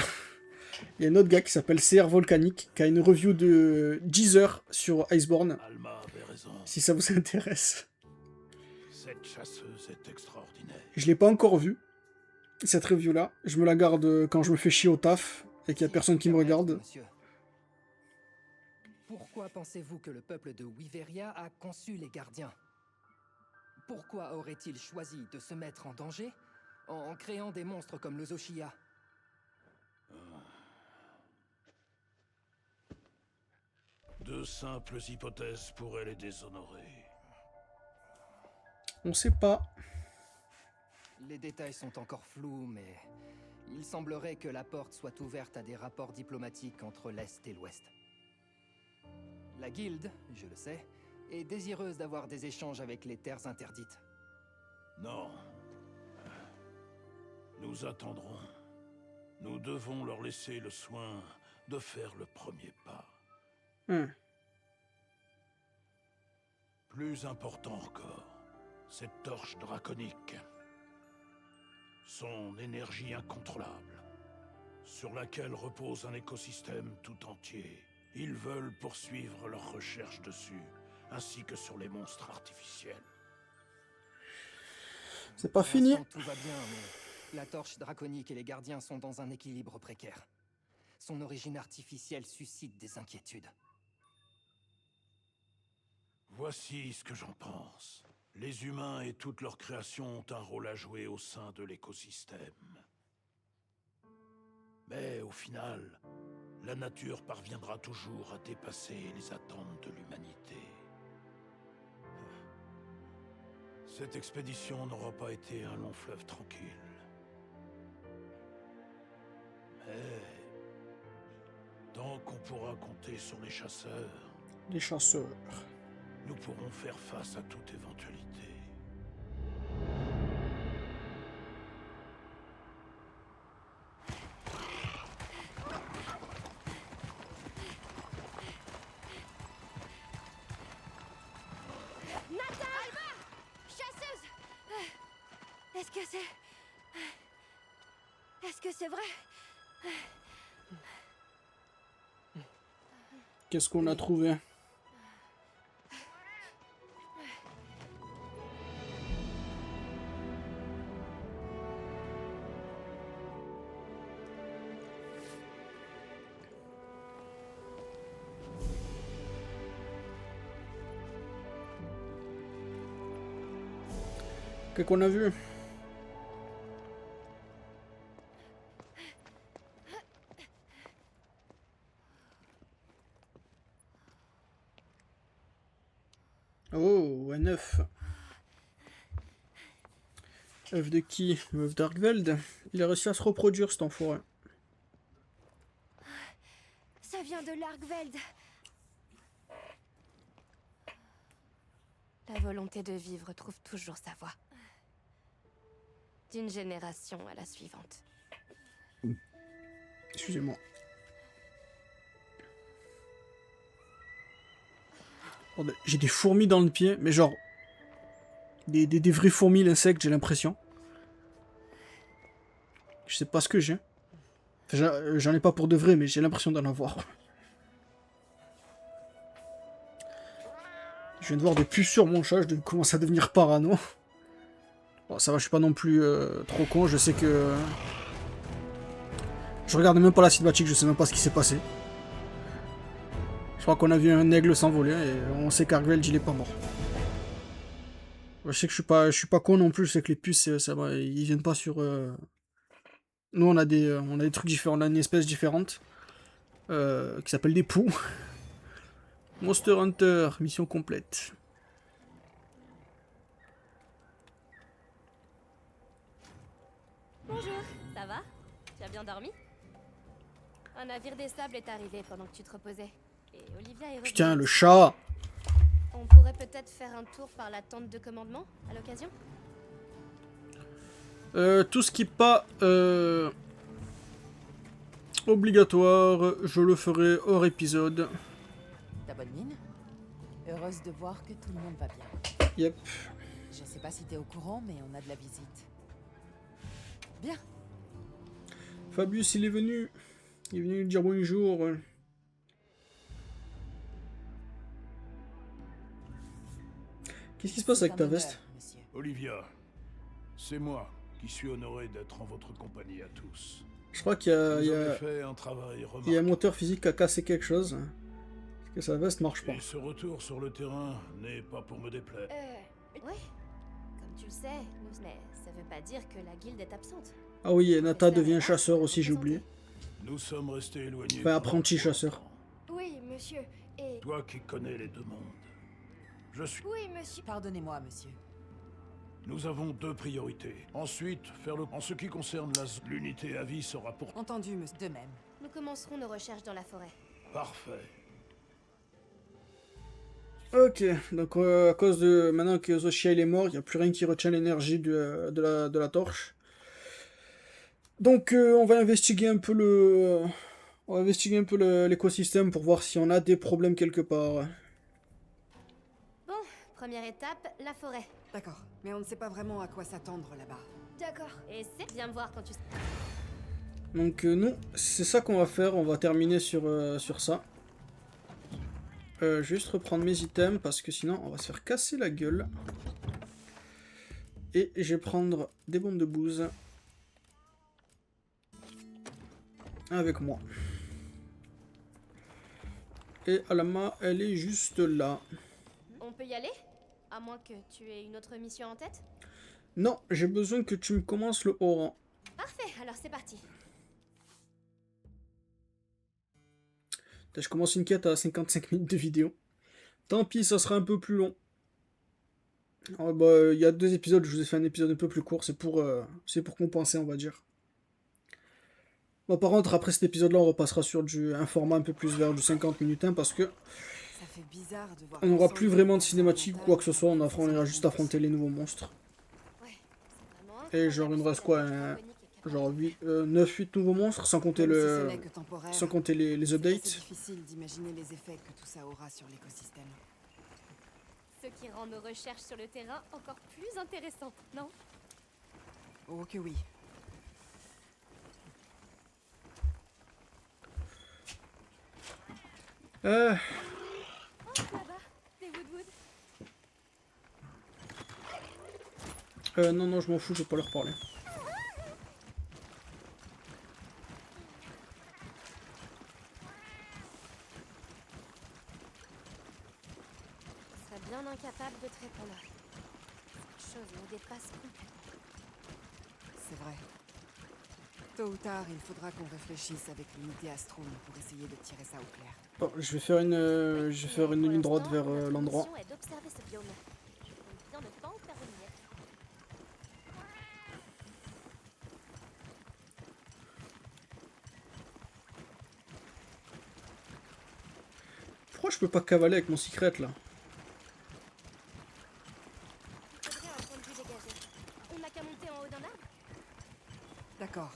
Speaker 1: un autre gars qui s'appelle CR Volcanic, qui a une review de 10 heures sur Iceborne,
Speaker 6: Alma avait raison.
Speaker 1: si ça vous intéresse.
Speaker 6: Cette chasseuse est extraordinaire.
Speaker 1: Je l'ai pas encore vue, cette review-là. Je me la garde quand je me fais chier au taf et qu'il y a personne qui me regarde.
Speaker 7: Monsieur. Pourquoi pensez-vous que le peuple de Wyveria a conçu les gardiens? Pourquoi aurait-il choisi de se mettre en danger en créant des monstres comme le Zoshia?
Speaker 6: Deux simples hypothèses pourraient les déshonorer.
Speaker 1: On sait pas.
Speaker 7: Les détails sont encore flous, mais il semblerait que la porte soit ouverte à des rapports diplomatiques entre l'Est et l'Ouest. La Guilde, je le sais, est désireuse d'avoir des échanges avec les terres interdites.
Speaker 6: Non. Nous attendrons. Nous devons leur laisser le soin de faire le premier pas. Plus important encore, cette torche draconique. Son énergie incontrôlable, sur laquelle repose un écosystème tout entier. Ils veulent poursuivre leurs recherches dessus, ainsi que sur les monstres artificiels.
Speaker 1: C'est pas
Speaker 7: Pour
Speaker 1: fini.
Speaker 7: l'instant, tout va bien, mais la torche draconique et les gardiens sont dans un équilibre précaire. Son origine artificielle suscite des inquiétudes.
Speaker 6: Voici ce que j'en pense. Les humains et toutes leurs créations ont un rôle à jouer au sein de l'écosystème. Mais au final, la nature parviendra toujours à dépasser les attentes de l'humanité. Cette expédition n'aura pas été un long fleuve tranquille. Mais tant qu'on pourra compter sur les chasseurs,
Speaker 1: Les chasseurs.
Speaker 6: nous pourrons faire face à toute éventualité.
Speaker 2: Nathan! Chasseuse! Est-ce que c'est... Est-ce que c'est vrai?
Speaker 1: Qu'est-ce qu'on a trouvé? Qu'est-ce qu'on a vu? Oh, un œuf. Œuf de qui? Œuf d'Argveld. Il a réussi à se reproduire, cet enfoiré.
Speaker 2: Ça vient de l'Argveld.
Speaker 4: La volonté de vivre trouve toujours sa voie. D'une génération à la suivante.
Speaker 1: Excusez-moi. Bordel, j'ai des fourmis dans le pied, mais genre... Des vraies fourmis, l'insecte, j'ai l'impression. Je sais pas ce que j'ai. Enfin, j'en ai pas pour de vrai, mais j'ai l'impression d'en avoir. Je viens de voir des puces sur mon chat, je commence à devenir parano. Bon, ça va, je suis pas non plus trop con, je sais que... Je regarde même pas la cinématique, je sais même pas ce qui s'est passé. Je crois qu'on a vu un aigle s'envoler et on sait qu'Argveld il est pas mort. Je sais que je suis pas con non plus, je sais que les puces, ça va, ils viennent pas sur... Nous on a des trucs différents, on a une espèce différente. Qui s'appelle des poux. Monster Hunter, mission complète.
Speaker 4: Bonjour, ça va? Tu as bien dormi? Un navire des sables est arrivé pendant que tu te reposais. Et Olivia est revenue.
Speaker 1: Putain, le chat!
Speaker 4: On pourrait peut-être faire un tour par la tente de commandement, à l'occasion?
Speaker 1: Tout ce qui est pas obligatoire, je le ferai hors épisode.
Speaker 3: T'as bonne mine? Heureuse de voir que tout le monde va bien.
Speaker 1: Yep.
Speaker 3: Je sais pas si t'es au courant, mais on a de la visite. Bien.
Speaker 1: Fabius, il est venu. Il est venu dire bonjour. Qu'est-ce qui se passe avec ta veste?
Speaker 3: Monsieur.
Speaker 6: Olivia, c'est moi qui suis honoré d'être en votre compagnie à tous.
Speaker 1: Je crois qu'il y a,
Speaker 6: Vous avez fait un travail
Speaker 1: il y a un
Speaker 6: remarquable.
Speaker 1: moteur physique qui a cassé quelque chose. Parce que sa veste marche pas.
Speaker 6: Et ce retour sur le terrain n'est pas pour me déplaire.
Speaker 4: Ouais. Comme tu le sais, mais ça veut pas dire que la guilde est absente.
Speaker 1: Ah oui, et Nata devient chasseur aussi, j'ai oublié.
Speaker 6: Nous sommes restés éloignés.
Speaker 1: Enfin, apprenti
Speaker 6: pendant
Speaker 1: chasseur.
Speaker 6: longtemps.
Speaker 2: Oui, monsieur. Et...
Speaker 6: Toi qui connais les deux mondes. Je suis...
Speaker 2: Oui, monsieur.
Speaker 3: Pardonnez-moi, monsieur.
Speaker 6: Nous avons deux priorités. Ensuite, faire le... En ce qui concerne l'unité à vie sera pour...
Speaker 3: Entendu, monsieur. De même.
Speaker 4: Nous commencerons nos recherches dans la forêt.
Speaker 6: Parfait.
Speaker 1: Ok, donc à cause de... Maintenant que Zoshia il est mort, il n'y a plus rien qui retient l'énergie de la torche. Donc on va investiguer un peu l'écosystème pour voir si on a des problèmes quelque part.
Speaker 4: Bon, première étape, la forêt.
Speaker 3: D'accord. Mais on ne sait pas vraiment à quoi s'attendre là-bas.
Speaker 2: D'accord.
Speaker 4: Et c'est bien me voir quand tu...
Speaker 1: Donc nous, c'est ça qu'on va faire, on va terminer sur ça. Juste reprendre mes items parce que sinon on va se faire casser la gueule. Et je vais prendre des bombes de bouse avec moi. Et Alama, elle est juste là.
Speaker 4: On peut y aller? À moins que tu aies une autre mission en tête?
Speaker 1: Non, j'ai besoin que tu me commences le haut rang.
Speaker 4: Parfait, alors c'est parti.
Speaker 1: Je commence une quête à 55 minutes de vidéo. Tant pis, ça sera un peu plus long. Alors, bah, il y a 2 épisodes, je vous ai fait un épisode un peu plus court, c'est pour compenser, on va dire. Bon, par contre, après cet épisode-là, on repassera sur un format un peu plus vers du 50 minutes, hein, parce que
Speaker 3: Ça fait bizarre de voir.
Speaker 1: On n'aura
Speaker 3: qu'on
Speaker 1: plus
Speaker 3: sent
Speaker 1: vraiment de
Speaker 3: une
Speaker 1: cinématique ou quoi que ce soit, on ira juste affronter les nouveaux monstres. Et genre il nous reste quoi, genre 9-8 nouveaux monstres sans compter
Speaker 3: Même si ce n'est que temporaire,
Speaker 1: sans compter les
Speaker 3: c'est assez
Speaker 1: updates.
Speaker 3: difficile d'imaginer les effets que tout ça aura sur l'écosystème.
Speaker 2: Ce qui rend nos recherches sur le terrain encore plus intéressantes, non?
Speaker 3: Oh que oui.
Speaker 2: Oh, là-bas, des Woodwood.
Speaker 1: Non, non, je m'en fous, je vais pas leur parler.
Speaker 2: Je serais bien incapable de te répondre. Cette chose me dépasse complètement.
Speaker 3: C'est vrai. Tôt ou tard, il faudra qu'on réfléchisse avec l'unité Astrum pour essayer de tirer ça au clair.
Speaker 1: Bon, je vais faire une ligne droite vers l'endroit.
Speaker 2: Notre mission est d'observer ce biome. Je compte bien ne pas intervenir.
Speaker 1: Pourquoi je peux pas cavaler avec mon secret là?
Speaker 2: Il faudrait un point de vue dégagé. On n'a qu'à monter en haut d'un arbre.
Speaker 3: D'accord.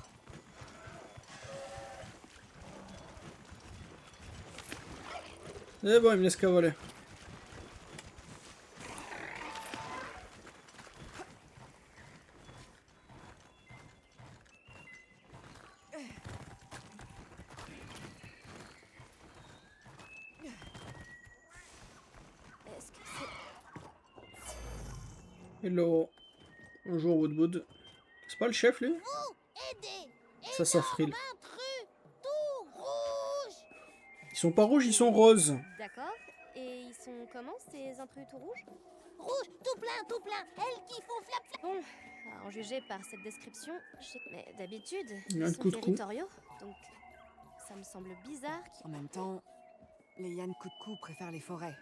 Speaker 1: Eh bon, il me laisse cavaler.
Speaker 2: Est-ce que c'est...
Speaker 1: Hello. Bonjour Woodwood. C'est pas le chef lui?
Speaker 8: Aidez!
Speaker 1: Ça s'affrile.
Speaker 8: Intrus! Tout rouge!
Speaker 1: Ils sont pas rouges, ils sont roses.
Speaker 2: D'accord. Et ils sont comment, ces intrus tout rouges?
Speaker 8: Rouge, tout plein, tout plein! Elles qui font flap flap!
Speaker 2: Bon, à en juger par cette description, je sais que... Mais d'habitude,
Speaker 1: Il y a un
Speaker 2: ils sont
Speaker 1: coup de cou.
Speaker 2: territoriaux, donc ça me semble bizarre qu'ils...
Speaker 3: En même temps, les Yann coup de cou préfèrent les forêts.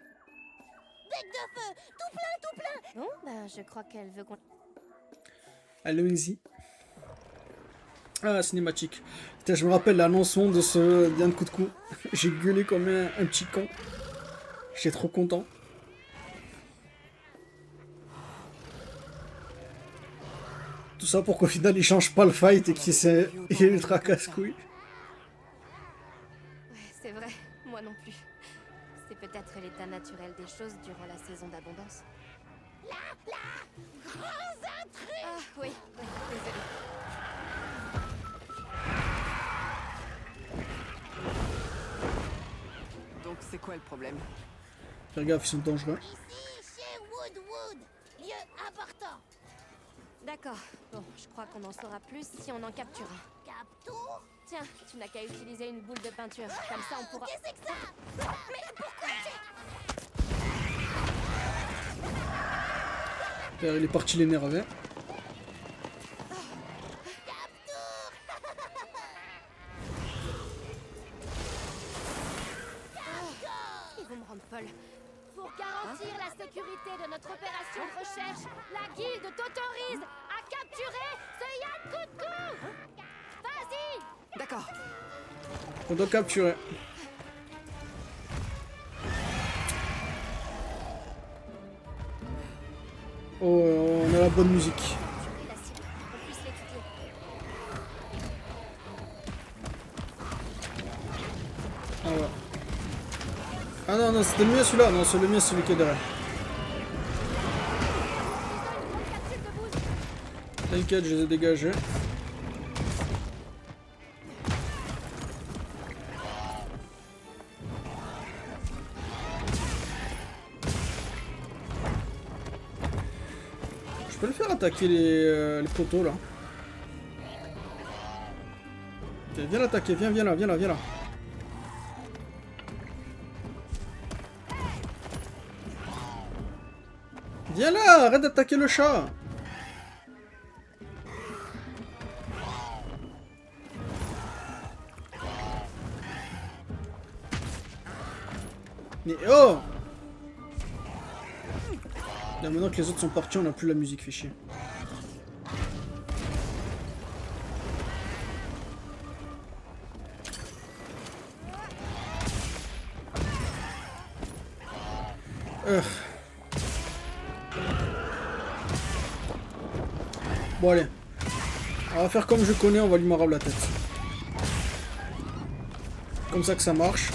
Speaker 8: Bec de feu! Tout plein, tout plein!
Speaker 2: Bon, bah je crois qu'elle veut qu'on...
Speaker 1: Allons-y. Ah, cinématique. Putain, je me rappelle l'annoncement de ce Diane coup de cou. J'ai gueulé comme un petit con. J'étais trop content. Tout ça pour qu'au final il change pas le fight et qu'il est ultra casse-couille.
Speaker 2: Ouais, c'est vrai, moi non plus. C'est peut-être l'état naturel des choses durant la saison d'abondance.
Speaker 8: Grands intrus!
Speaker 2: Ah oui, désolé.
Speaker 3: Donc c'est quoi le problème?
Speaker 1: Fais gaffe, ils sont dangereux.
Speaker 8: Ici, chez Woodwood! Lieu important!
Speaker 2: D'accord, bon, je crois qu'on en saura plus si on en capture un.
Speaker 8: Captour?
Speaker 2: Tiens, tu n'as qu'à utiliser une boule de peinture, comme ça on pourra...
Speaker 8: Qu'est-ce que c'est que ça? Mais pourquoi
Speaker 1: Il est parti l'énerver.
Speaker 2: Ils vont me rendre folle. Pour garantir la sécurité de notre opération de recherche, la guilde t'autorise à capturer ce Yann coup de cou. Vas-y!
Speaker 3: D'accord.
Speaker 1: On doit capturer. Oh, on a la bonne musique.
Speaker 2: Capturer la cible, qu'on puisse l'étudier.
Speaker 1: Ah ouais. Ah non, non, c'était le mien celui-là. Non, c'est le mien, celui qui est derrière.
Speaker 2: Ils ont une grande capsule de boost.
Speaker 1: T'inquiète, je les ai dégagés. Je peux le faire attaquer les poteaux là. Ok, viens l'attaquer, viens là, viens là, viens là. Viens là, arrête d'attaquer le chat. Mais oh! Là, maintenant que les autres sont partis, on n'a plus la musique, fait chier. Bon allez. On va faire comme je connais, on va lui marrer la tête. Comme ça que ça marche.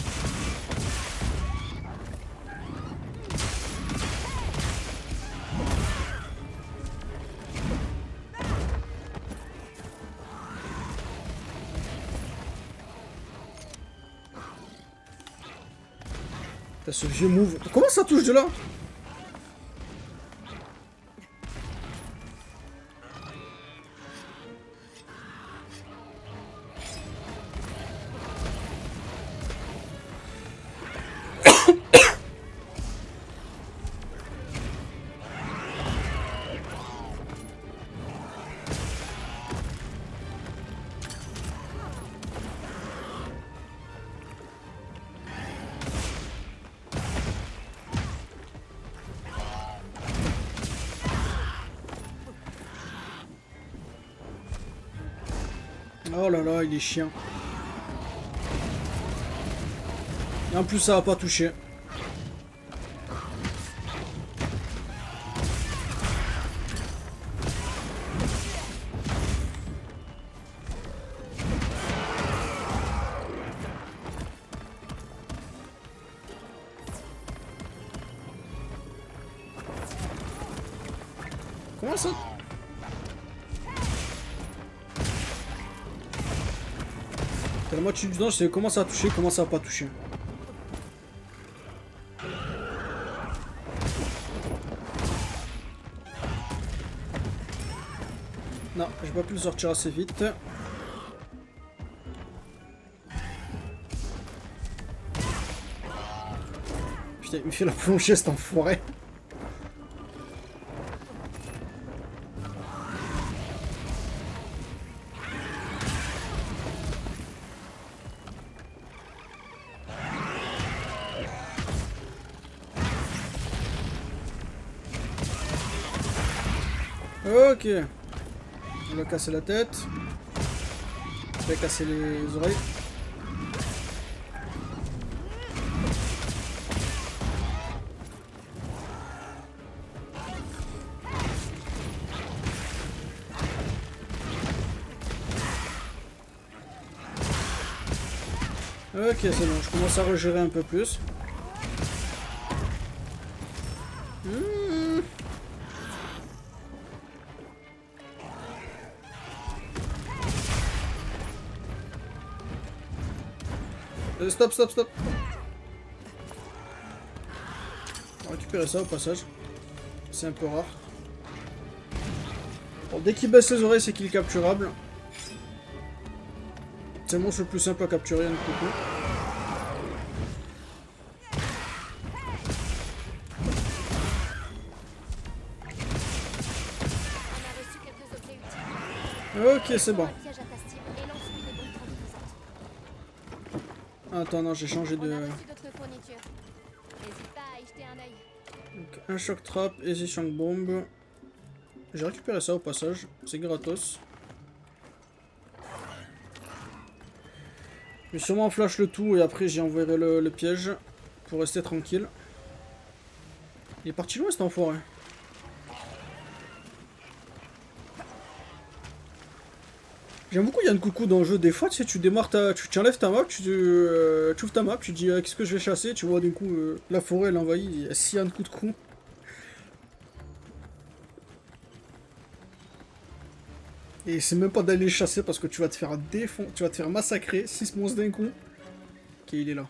Speaker 1: T'as ce vieux move. Comment ça touche de là? Oh là là, il est chiant. Et en plus, ça va pas toucher. Comment ça? La moitié du temps, c'est comment ça a touché, comment ça a pas touché. Non, j'ai pas pu le sortir assez vite. Putain, il me fait la plongée cet enfoiré. Ok. On va casser la tête. On va casser les oreilles. Ok, c'est bon, je commence à regérer un peu plus. Stop, stop, stop. On va récupérer ça au passage. C'est un peu rare. Bon, dès qu'il baisse les oreilles, c'est qu'il est capturable. C'est le monstre le plus simple à capturer, un coucou. Ok, c'est bon. Attends, non, j'ai changé de... Donc, un shock trap et 6 shock bomb. J'ai récupéré ça au passage, c'est gratos. Je vais sûrement flash le tout et après j'y enverrai le piège pour rester tranquille. Il est parti loin cet enfoiré. J'aime beaucoup Yann Coucou dans le jeu. Des fois, tu sais, tu démarres tu enlèves ta map, tu ouvres ta map, tu dis qu'est-ce que je vais chasser, tu vois du coup la forêt elle envahit, il y a 6 Yann Coucou. Et c'est même pas d'aller chasser parce que tu vas te faire tu vas te faire massacrer 6 monstres d'un coup. Ok, il est là.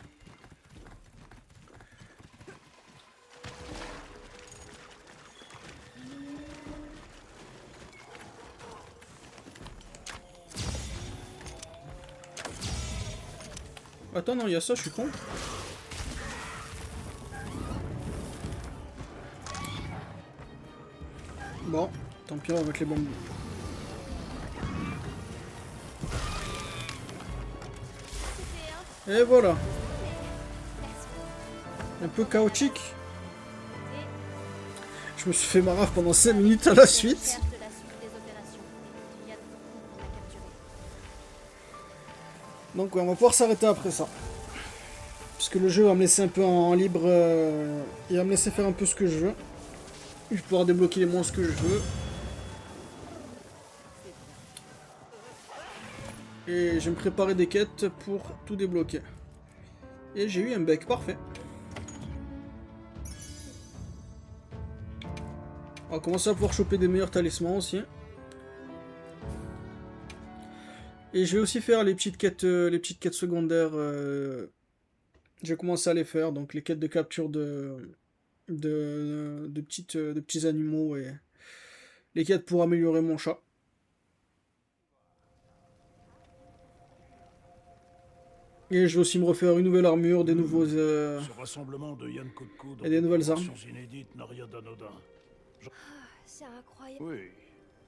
Speaker 1: Attends, non, il y a ça, je suis con. Bon, tant pis, on va mettre les bambous. Et voilà. Un peu chaotique. Je me suis fait marave pendant 5 minutes à la suite. Donc ouais, on va pouvoir s'arrêter après ça. Parce que le jeu va me laisser un peu en libre. Il va me laisser faire un peu ce que je veux. Je vais pouvoir débloquer les monstres que je veux. Et je vais me préparer des quêtes pour tout débloquer. Et j'ai eu un bec, parfait. On va commencer à pouvoir choper des meilleurs talismans aussi. Et je vais aussi faire les petites quêtes secondaires. J'ai commencé à les faire, donc les quêtes de capture de petits animaux et les quêtes pour améliorer mon chat. Et je vais aussi me refaire une nouvelle armure, des nouveaux
Speaker 6: Ce rassemblement de Yann Kotko dans
Speaker 1: et des nouvelles armes.
Speaker 6: proportions inédites n'a rien d'anodin.
Speaker 2: C'est incroyable.
Speaker 6: Oui,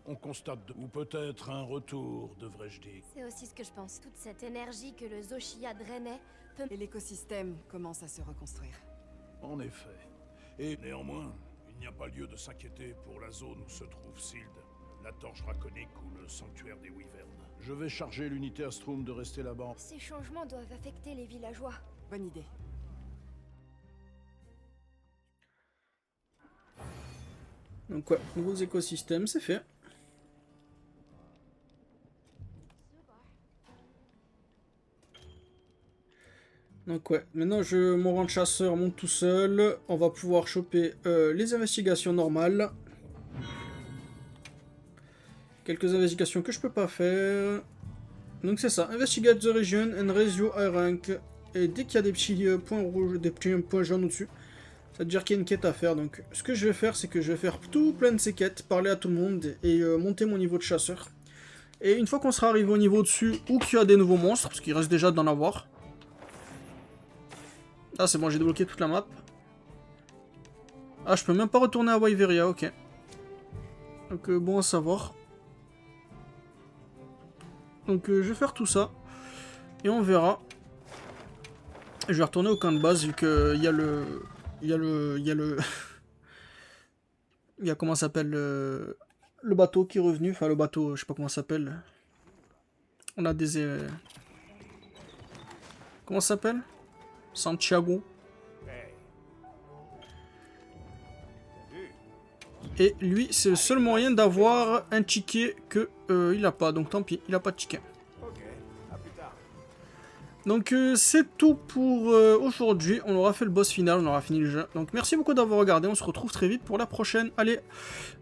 Speaker 6: on constate ou peut-être un retour, devrais-je dire.
Speaker 2: C'est aussi ce que je pense. Toute cette énergie que le Zoshia drainait peut...
Speaker 3: Et l'écosystème commence à se reconstruire.
Speaker 6: En effet. Et néanmoins, il n'y a pas lieu de s'inquiéter pour la zone où se trouve Sild, la torche draconique ou le sanctuaire des Wyverns. Je vais charger l'unité Astrum de rester là-bas.
Speaker 2: Ces changements doivent affecter les villageois.
Speaker 3: Bonne idée.
Speaker 1: Donc ouais, nouveaux écosystèmes, c'est fait. Donc ouais, maintenant mon rang de chasseur monte tout seul. On va pouvoir choper les investigations normales. Quelques investigations que je peux pas faire. Donc c'est ça, investigate the region and raise your high rank. Et dès qu'il y a des petits points rouges, des petits points jaunes au-dessus, ça veut dire qu'il y a une quête à faire. Donc ce que je vais faire, c'est que je vais faire tout plein de ces quêtes, parler à tout le monde et monter mon niveau de chasseur. Et une fois qu'on sera arrivé au niveau dessus, ou qu'il y a des nouveaux monstres, parce qu'il reste déjà d'en avoir. Ah c'est bon, j'ai débloqué toute la map. Ah, je peux même pas retourner à Wyveria, ok. Donc bon à savoir. Donc je vais faire tout ça. Et on verra. Je vais retourner au camp de base vu qu'il y a le... Il y a comment ça s'appelle le bateau qui est revenu. Enfin le bateau, je sais pas comment ça s'appelle. On a des... Comment ça s'appelle? Santiago. Et lui, c'est le seul moyen d'avoir un ticket que il a pas. Donc tant pis, il a pas de ticket. Donc c'est tout pour aujourd'hui. On aura fait le boss final, on aura fini le jeu. Donc merci beaucoup d'avoir regardé. On se retrouve très vite pour la prochaine. Allez,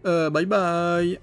Speaker 1: bye bye.